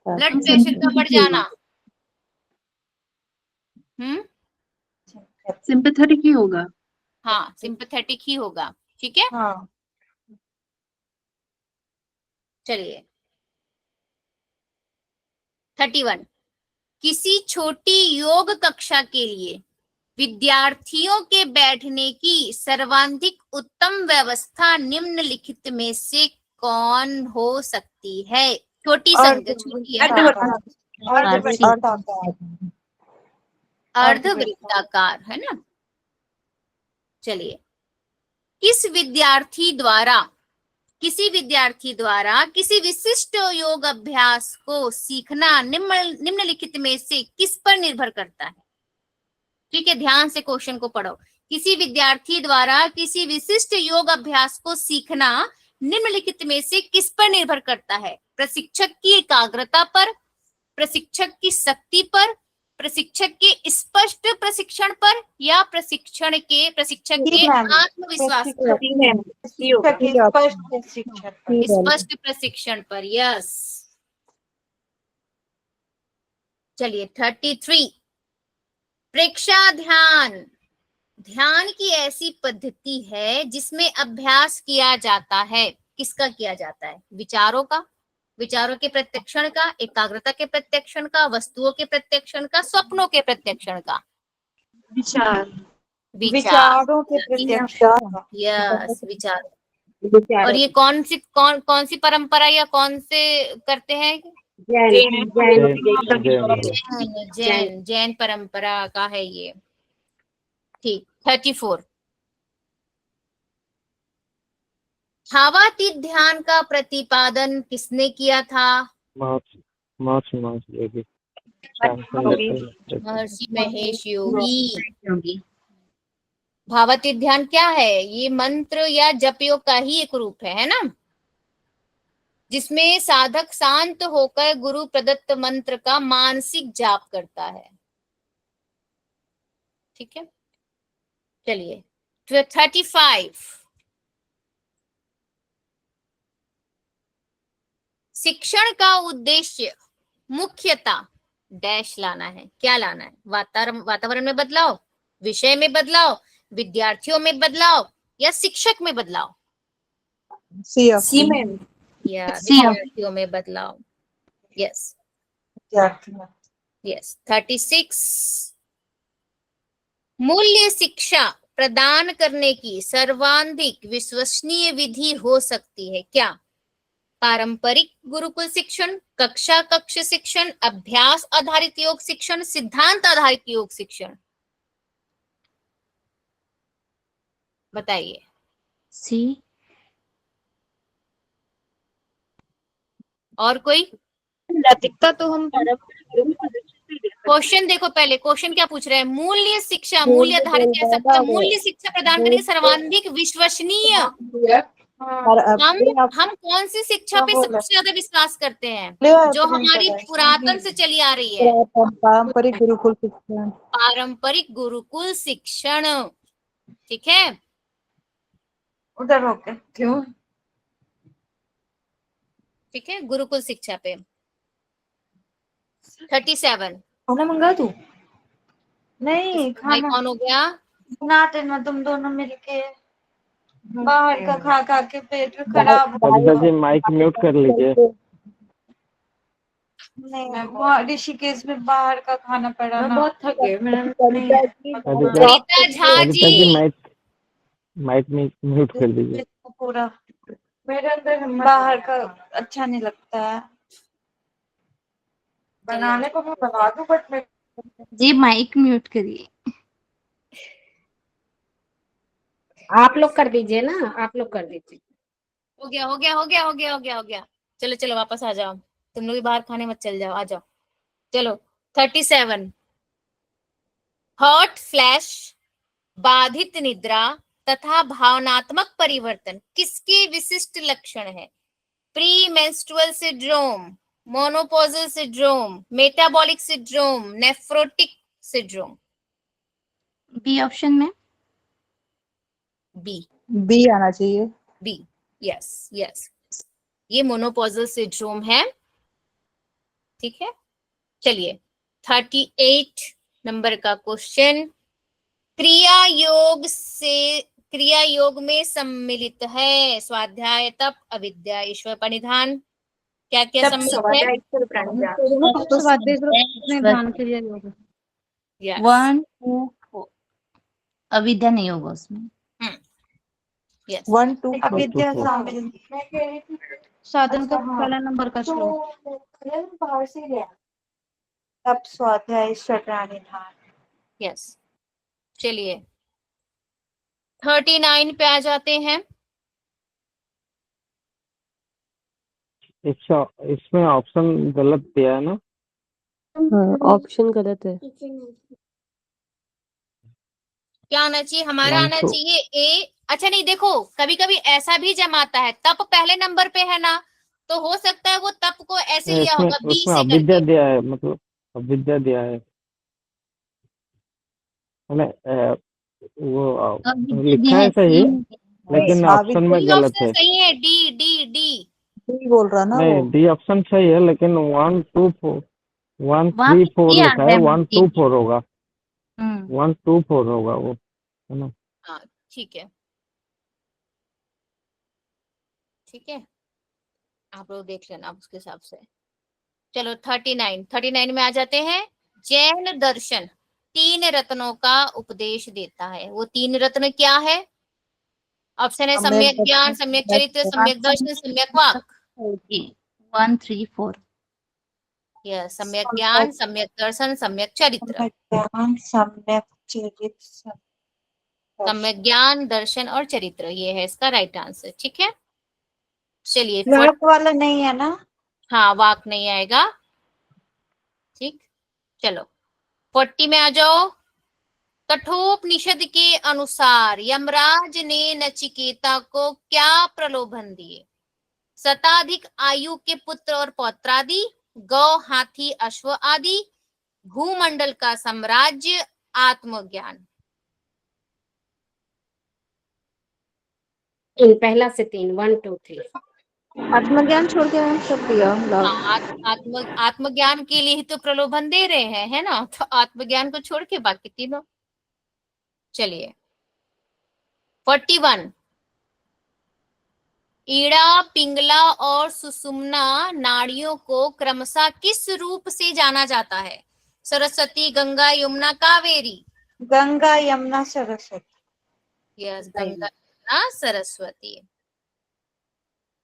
[SPEAKER 1] ब्लड प्रेशर का बढ़ जाना।
[SPEAKER 10] सिंपैथेटिक ही होगा।
[SPEAKER 1] हाँ, सिंपैथेटिक ही होगा। ठीक है,
[SPEAKER 3] हाँ।
[SPEAKER 1] चलिए 31, किसी छोटी योग कक्षा के लिए विद्यार्थियों के बैठने की सर्वाधिक उत्तम व्यवस्था निम्नलिखित में से कौन हो सकती है? छोटी संख्या, छोटी है, अर्धवृत्ताकार है ना। चलिए, किसी विद्यार्थी द्वारा किसी विशिष्ट योग अभ्यास को सीखना निम्नलिखित में से किस पर निर्भर करता है? ठीक है, ध्यान से क्वेश्चन को पढ़ो। किसी विद्यार्थी द्वारा किसी विशिष्ट योग अभ्यास को सीखना निम्नलिखित में से किस पर निर्भर करता है? प्रशिक्षक की एकाग्रता पर, प्रशिक्षक की शक्ति पर, प्रशिक्षक के स्पष्ट प्रशिक्षण पर, या प्रशिक्षक के आत्मविश्वास पर? स्पष्ट प्रशिक्षण पर। यस। चलिए 33, प्रेक्षा ध्यान की ऐसी पद्धति है जिसमें अभ्यास किया जाता है। किसका किया जाता है? विचारों के प्रत्यक्षण का, एकाग्रता के प्रत्यक्षण का, वस्तुओं के प्रत्यक्षण का, स्वप्नों के प्रत्यक्षण का? विचारों के प्रत्यक्षण। यस, विचार। और ये कौन सी परंपरा या कौन से करते हैं? जैन परंपरा का है ये। ठीक। 34, भावातीत ध्यान का प्रतिपादन किसने किया था?
[SPEAKER 8] महर्षि
[SPEAKER 1] महेश योगी। भावातीत ध्यान क्या है? ये मंत्र या जप योग का ही एक रूप है ना, जिसमें साधक शांत होकर गुरु प्रदत्त मंत्र का मानसिक जाप करता है। ठीक है, चलिए 35, शिक्षण का उद्देश्य मुख्यतः डैश लाना है। क्या लाना है? वातावरण में बदलाव, विषय में बदलाव, विद्यार्थियों में बदलाव, या शिक्षक में बदलाव? विद्यार्थियों में बदलाव। यस। 36, मूल्य शिक्षा प्रदान करने की सर्वाधिक विश्वसनीय विधि हो सकती है क्या? पारंपरिक गुरुकुल शिक्षण, कक्ष शिक्षण, अभ्यास आधारित योग शिक्षण, सिद्धांत आधारित योग शिक्षण? बताइए।
[SPEAKER 4] सी।
[SPEAKER 1] और कोई?
[SPEAKER 6] नैतिकता तो हम
[SPEAKER 1] क्वेश्चन देखो, पहले क्वेश्चन क्या पूछ रहे हैं? मूल्य शिक्षा, मूल्य आधारित कह सकते हैं, मूल्य शिक्षा प्रदान करने सर्वाधिक विश्वसनीय। हम कौन सी शिक्षा पे सबसे ज्यादा विश्वास करते हैं? जो हमारी पुरातन से चली आ रही है,
[SPEAKER 3] पारंपरिक गुरुकुल शिक्षण।
[SPEAKER 1] पारंपरिक गुरुकुल शिक्षण। ठीक है,
[SPEAKER 6] उधर होके क्यों?
[SPEAKER 1] ठीक है, गुरुकुल शिक्षा पे। 37,
[SPEAKER 6] खाना मंगा तू? नहीं, खाना
[SPEAKER 1] कौन हो गया?
[SPEAKER 6] बनाते ना तुम दोनों मिलके, बाहर का खा के पेट खराब।
[SPEAKER 8] जी माइक म्यूट कर लीजिए।
[SPEAKER 6] नहीं, वहाँ ऋषिकेश में बाहर का खाना पड़ा
[SPEAKER 9] मैं
[SPEAKER 6] ना।
[SPEAKER 9] बहुत थक गई, मैं नहीं
[SPEAKER 2] कविता जी
[SPEAKER 8] कविता
[SPEAKER 1] सरिता झा
[SPEAKER 8] कविता जी
[SPEAKER 1] जी,
[SPEAKER 8] माइक में म्यूट कर दीजिए।
[SPEAKER 6] पूरा
[SPEAKER 9] मेरे अंदर हिम्मत
[SPEAKER 6] बाहर का अच्छा नहीं लगता है।
[SPEAKER 9] बनाने को मैं बना दूं, बट मैं
[SPEAKER 4] जी माइक म्यूट करिए।
[SPEAKER 2] आप लोग कर दीजिए ना, आप लोग कर दीजिए।
[SPEAKER 1] हो गया हो गया हो गया हो गया हो गया हो गया। चलो चलो वापस आ जाओ, तुम लोग भी बाहर खाने मत चल जाओ, आ जाओ। चलो 37, हॉट फ्लैश, बाधित निद्रा तथा भावनात्मक परिवर्तन किसके विशिष्ट लक्षण है? Premenstrual syndrome, menopausal syndrome, metabolic syndrome, nephrotic syndrome.
[SPEAKER 4] B option में।
[SPEAKER 1] बी,
[SPEAKER 3] बी आना चाहिए।
[SPEAKER 1] बी, यस यस, ये मोनोपॉजल सिंड्रोम है। ठीक है, चलिए 38 नंबर का क्वेश्चन, क्रिया योग में सम्मिलित है स्वाध्याय, तप, अविद्या, ईश्वर प्रणिधान, क्या क्या
[SPEAKER 9] तब
[SPEAKER 1] सम्मिलित है?
[SPEAKER 9] स्वाध्याय ईश्वर प्रणिधान।
[SPEAKER 5] तो स्वाध्याय में ध्यान के लिए योग।
[SPEAKER 1] Yes.
[SPEAKER 4] 1 2 4 अविद्या नहीं होगा उसमें।
[SPEAKER 1] Yes.
[SPEAKER 3] 1 2
[SPEAKER 6] अविद्या शामिल।
[SPEAKER 9] मैं कह रही थी
[SPEAKER 5] साधन का पहला नंबर का श्लोक।
[SPEAKER 9] तो बाहर से गया।
[SPEAKER 6] तब स्वाध्याय ईश्वर प्रणिधान।
[SPEAKER 1] Yes. चलिए 39 पे आ जाते हैं।
[SPEAKER 8] इसमें ऑप्शन गलत दिया है ना?
[SPEAKER 10] ऑप्शन गलत है।
[SPEAKER 1] क्या आना चाहिए हमारा?
[SPEAKER 8] 1
[SPEAKER 1] आना
[SPEAKER 8] 2
[SPEAKER 1] चाहिए ए। अच्छा नहीं, देखो कभी कभी ऐसा भी जमाता है, तप पहले नंबर पे है ना, तो हो सकता है वो तप को ऐसे लिया
[SPEAKER 8] इसमें
[SPEAKER 1] होगा बी
[SPEAKER 8] उसमें
[SPEAKER 1] से
[SPEAKER 8] अविद्या
[SPEAKER 1] करके।
[SPEAKER 8] दिया है, मतलब अविद्या दिया है। वो
[SPEAKER 4] अविद्या
[SPEAKER 8] लिखा
[SPEAKER 4] दिया
[SPEAKER 8] है
[SPEAKER 4] है
[SPEAKER 8] सही,
[SPEAKER 4] तीन।
[SPEAKER 8] लेकिन ऑप्शन में
[SPEAKER 1] डी
[SPEAKER 8] गलत
[SPEAKER 1] ऑप्शन
[SPEAKER 8] है।
[SPEAKER 1] सही है, डी डी डी।
[SPEAKER 3] बी बोल रहा ना वो।
[SPEAKER 8] नहीं, डी ऑप्शन सही है, लेकिन 1 2 4 1
[SPEAKER 4] वहाँ
[SPEAKER 8] 3
[SPEAKER 4] पे
[SPEAKER 8] 4
[SPEAKER 4] ये
[SPEAKER 8] लिखा
[SPEAKER 4] आता
[SPEAKER 8] है,
[SPEAKER 4] है
[SPEAKER 8] 1 2 4 होगा,
[SPEAKER 4] हम्म
[SPEAKER 8] 1 2 4 होगा वो, है ना?
[SPEAKER 1] हाँ ठीक है, ठीक है, आप लोग देख लेना उसके हिसाब से। चलो 39 में आ जाते हैं। जैन दर्शन 3 रत्नों का उपदेश देता है, वो 3 रत्न क्या है? ऑप्शन है सम्यक ज्ञान, सम्यक चरित्र, सम्यक दर्शन, सम्यक वाक।
[SPEAKER 4] 1 3 4
[SPEAKER 1] यह सम्यक ज्ञान, सम्यक दर्शन, सम्यक चरित्र।
[SPEAKER 6] सम्यक चरित्र।
[SPEAKER 1] सम्यक ज्ञान, दर्शन और चरित्र, ये है इसका राइट आंसर। ठीक है, चलिए
[SPEAKER 6] वाक वाला नहीं है ना?
[SPEAKER 1] हाँ वाक नहीं आएगा। ठीक, चलो 40 में आ जाओ। कठोपनिषद के अनुसार यमराज ने नचिकेता को क्या प्रलोभन दिए? शताधिक आयु के पुत्र और पौत्रादि, गौ हाथी अश्व आदि, भूमंडल का साम्राज्य, आत्मज्ञान।
[SPEAKER 2] पहला से 3, 1 2 3।
[SPEAKER 10] आत्मज्ञान छोड़ के मैम सब दिया
[SPEAKER 1] हाँ, आत्मज्ञान के लिए ही तो प्रलोभन दे रहे हैं, है ना, तो आत्मज्ञान को छोड़ के बाकी तीनों। चलिए 41, ईड़ा, पिंगला और सुषुम्ना नाड़ियों को क्रमशः किस रूप से जाना जाता है? सरस्वती, गंगा, यमुना, कावेरी।
[SPEAKER 6] गंगा यमुना सरस्वती।
[SPEAKER 1] यस, गंगा यमुना सरस्वती।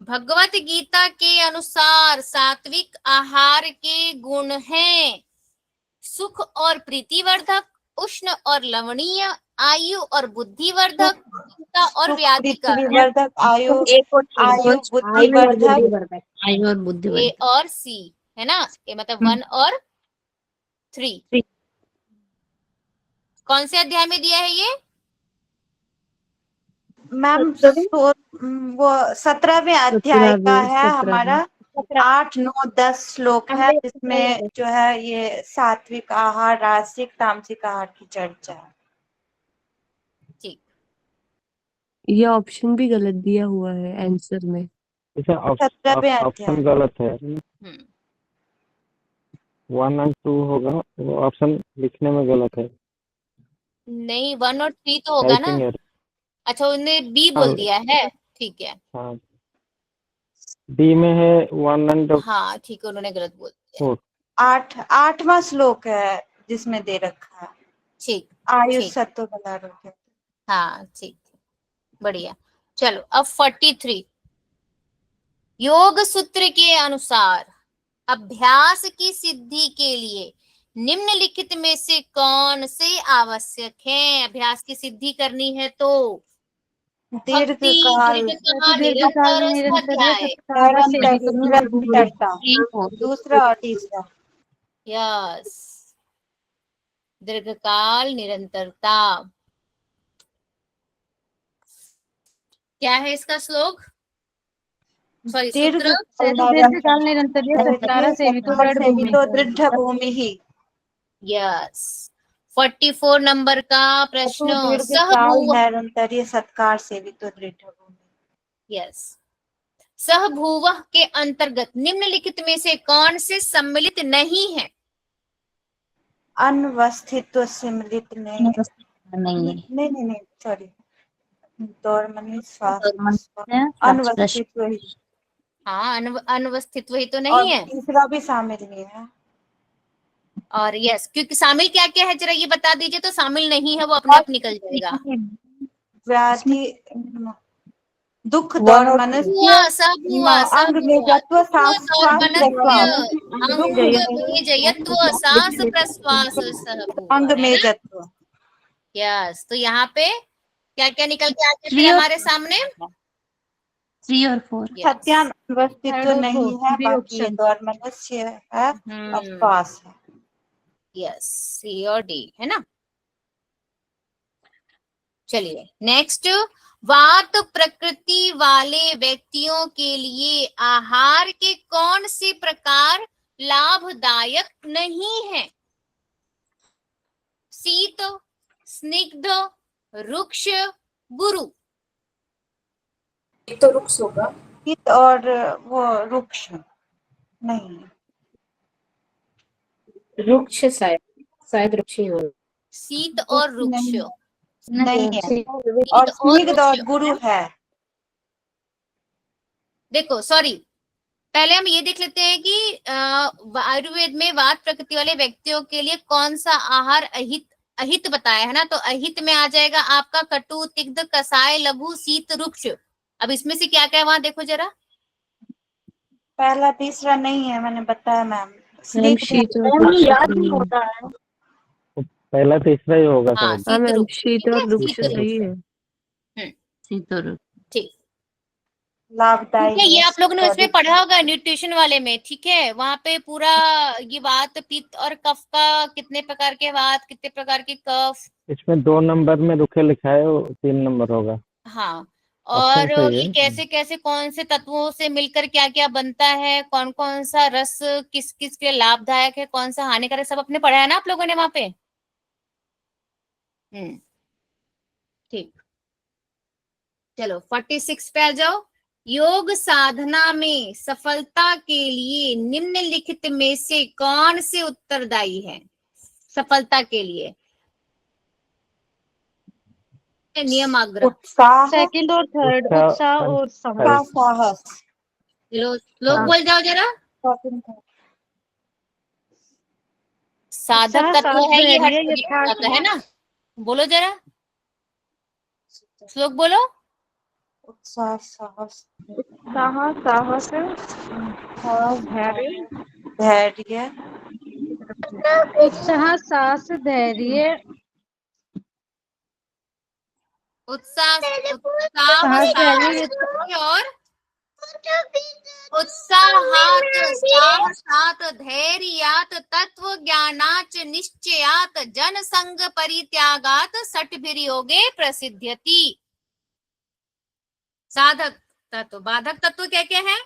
[SPEAKER 1] भगवत गीता के अनुसार सात्विक आहार के गुण हैं सुख और प्रीतिवर्धक, उष्ण और लवणीय, आयु और बुद्धिवर्धक, और व्याधि का।
[SPEAKER 6] पृथ्वीवर्धक, आयु
[SPEAKER 2] आयु
[SPEAKER 6] बुद्धिवर्धक।
[SPEAKER 4] आयु और
[SPEAKER 1] ए
[SPEAKER 4] बुद्धिवर्धक।
[SPEAKER 1] और सी है ना, ये मतलब 1 और 3। कौन से अध्याय में दिया है ये?
[SPEAKER 6] मैम वो 17वें अध्याय का है हमारा। 8 9 10 श्लोक है, जिसमें जो है ये सात्विक आहार, राजसिक, तामसिक आहार की चर्चा है।
[SPEAKER 1] ठीक,
[SPEAKER 10] ये ऑप्शन भी गलत दिया हुआ है आंसर में।
[SPEAKER 8] अच्छा,
[SPEAKER 6] 17वें
[SPEAKER 8] ऑप्शन
[SPEAKER 6] अध्याय।
[SPEAKER 8] गलत है। 1 और 2 होगा, वो ऑप्शन लिखने में गलत है।
[SPEAKER 1] नहीं 1 और 3 तो होगा ना। अच्छा, उन्हें बी बोल दिया है, ठीक है।
[SPEAKER 8] हाँ, डी में है 1 and
[SPEAKER 1] हाँ ठीक है, उन्होंने गलत बोल दिया।
[SPEAKER 8] 4।
[SPEAKER 6] 8वां श्लोक है जिसमें दे रखा है
[SPEAKER 1] ठीक
[SPEAKER 6] आयुष
[SPEAKER 1] ठीक,
[SPEAKER 6] सत्व बलारोग्य।
[SPEAKER 1] हाँ ठीक, बढ़िया। चलो अब 43, योग सूत्र के अनुसार अभ्यास की सिद्धि के लिए निम्नलिखित में से कौन से आवश्यक है? अभ्यास की सिद्धि करनी है तो भक्ति,
[SPEAKER 6] दीर्घकाल,
[SPEAKER 1] दीर्घकाल,
[SPEAKER 5] दीर्घकाल,
[SPEAKER 1] निरंतर,
[SPEAKER 5] निरंतर,
[SPEAKER 1] स्वाध्याय।
[SPEAKER 6] निरंतरता, दूसरा और तीसरा।
[SPEAKER 1] यस, दीर्घकाल, निरंतरता। क्या है इसका श्लोक, सॉरी सूत्र?
[SPEAKER 5] दीर्घकाल निरंतर सत्कारा सेवितो दृढ़ भूमि।
[SPEAKER 6] दृढ़ भूमि ही।
[SPEAKER 1] यस। 44 नंबर का प्रश्न,
[SPEAKER 6] दीर्घकाल निरंतर सत्कार सेवितो दृढ़ भूमि।
[SPEAKER 1] यस, सहभुवः के अंतर्गत निम्नलिखित में से कौन से सम्मिलित नहीं है?
[SPEAKER 6] अनवस्थित्व सम्मिलित नहीं।
[SPEAKER 4] नहीं,
[SPEAKER 6] नहीं सॉरी, दौर्मनी श्वास
[SPEAKER 4] है
[SPEAKER 6] अनवस्थित्व ही।
[SPEAKER 1] हाँ, अनवस्थित्व ही तो
[SPEAKER 6] और
[SPEAKER 1] नहीं है।
[SPEAKER 6] तीसरा भी शामिल नहीं है।
[SPEAKER 1] और यस, क्योंकि शामिल क्या क्या है जरा ये बता दीजिए, तो शामिल नहीं है वो अपने आप निकल जाएगा।
[SPEAKER 6] व्याधि, दुख, दौर्मनस्य,
[SPEAKER 1] सब हुआ,
[SPEAKER 6] अंग मेजत्व, सांस प्रश्वास,
[SPEAKER 1] सांस प्रश्वास
[SPEAKER 6] अंग मेजत्व।
[SPEAKER 1] यस, तो यहाँ पे क्या क्या निकल के आ जाते हैं हमारे सामने?
[SPEAKER 4] 3 और 4।
[SPEAKER 6] सत्यान अवस्थित्व नहीं है, बाकी ये दौर्मनस्य है और श्वास है।
[SPEAKER 1] यस, सी और डी है ना। चलिए नेक्स्ट, वात प्रकृति वाले व्यक्तियों के लिए आहार के कौन से प्रकार लाभदायक नहीं है? शीत, स्निग्ध, रुक्ष, गुरु।
[SPEAKER 9] तो रुक्ष होगा।
[SPEAKER 6] शीत और वो रुक्ष नहीं,
[SPEAKER 2] रुक्ष शायद रुक्ष ही होगा।
[SPEAKER 1] शीत और रुक्ष
[SPEAKER 6] नहीं है, और स्निग्ध और गुरु है।
[SPEAKER 1] देखो सॉरी, पहले हम ये देख लेते हैं कि आयुर्वेद में वात प्रकृति वाले व्यक्तियों के लिए कौन सा आहार अहित बताया है ना। तो अहित में आ जाएगा आपका कटु, तिग्ध, कसाय, लघु, शीत, रुक्ष। अब इसमें से क्या क्या है वहां देखो जरा।
[SPEAKER 6] पहला तीसरा नहीं है, मैंने बताया मैम।
[SPEAKER 10] शीत और
[SPEAKER 9] याद नहीं होता है।
[SPEAKER 8] पहला तीसरा ही होगा
[SPEAKER 1] हाँ,
[SPEAKER 8] शायद।
[SPEAKER 10] हाँ
[SPEAKER 1] शीत,
[SPEAKER 10] मैम,
[SPEAKER 1] रुक्ष।
[SPEAKER 10] शीत और रुक्ष सही है।
[SPEAKER 4] शीत और
[SPEAKER 1] ठीक,
[SPEAKER 6] लाभदायी
[SPEAKER 1] ठीक है, ये
[SPEAKER 6] है।
[SPEAKER 1] आप लोगों ने इसमें पढ़ा होगा न्यूट्रिशन वाले में, ठीक है। वहां पे पूरा ये वात, पित्त और कफ का, कितने प्रकार के वात, कितने प्रकार के कफ।
[SPEAKER 8] इसमें 2 नंबर में रुके लिखा है, वो 3 नंबर होगा।
[SPEAKER 1] हाँ,
[SPEAKER 8] ऑप्शन
[SPEAKER 1] और
[SPEAKER 8] सही
[SPEAKER 1] ये
[SPEAKER 8] है।
[SPEAKER 1] कैसे कैसे कौन से तत्वों से मिलकर क्या क्या बनता है, कौन कौन सा रस किस किस के लिए लाभदायक है, कौन सा हानिकारक, सब अपने पढ़ा है ना आप लोगों ने वहां पे। ठीक, चलो 46 पे आ जाओ। योग साधना में सफलता के लिए निम्नलिखित में से कौन से उत्तरदायी है? सफलता के लिए नियमाग्रह।
[SPEAKER 6] उत्साह,
[SPEAKER 5] सेकंड और थर्ड, उत्साह और
[SPEAKER 6] साहस।
[SPEAKER 1] चलो लोग बोल जाओ जरा। साधक तत्व है ये, हट है ना। बोलो जरा, श्लोक बोलो।
[SPEAKER 6] उत्साह, साहस,
[SPEAKER 9] साहस,
[SPEAKER 6] धैर्य,
[SPEAKER 5] उत्साह, साहस, धैर्य,
[SPEAKER 1] उत्साह, और उत्साहात, साहसात, धैर्यात, तत्व ज्ञानाच, निश्चयात, जन संग परित्यागात, सठभिर्योगे प्रसिद्ध्यति। साधक तत्व, बाधक तत्व क्या क्या है?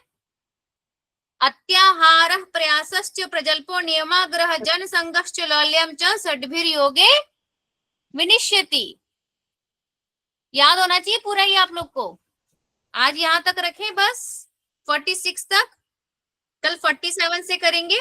[SPEAKER 1] अत्याहारः, प्रयासश्च, प्रजल्पो, नियमाग्रह, जन संगश्च, लौल्यम च, सठभिर्योगे विनिश्यति। याद होना चाहिए पूरा ही आप लोग को। आज यहां तक रखें बस, 46 तक। कल 47 से करेंगे।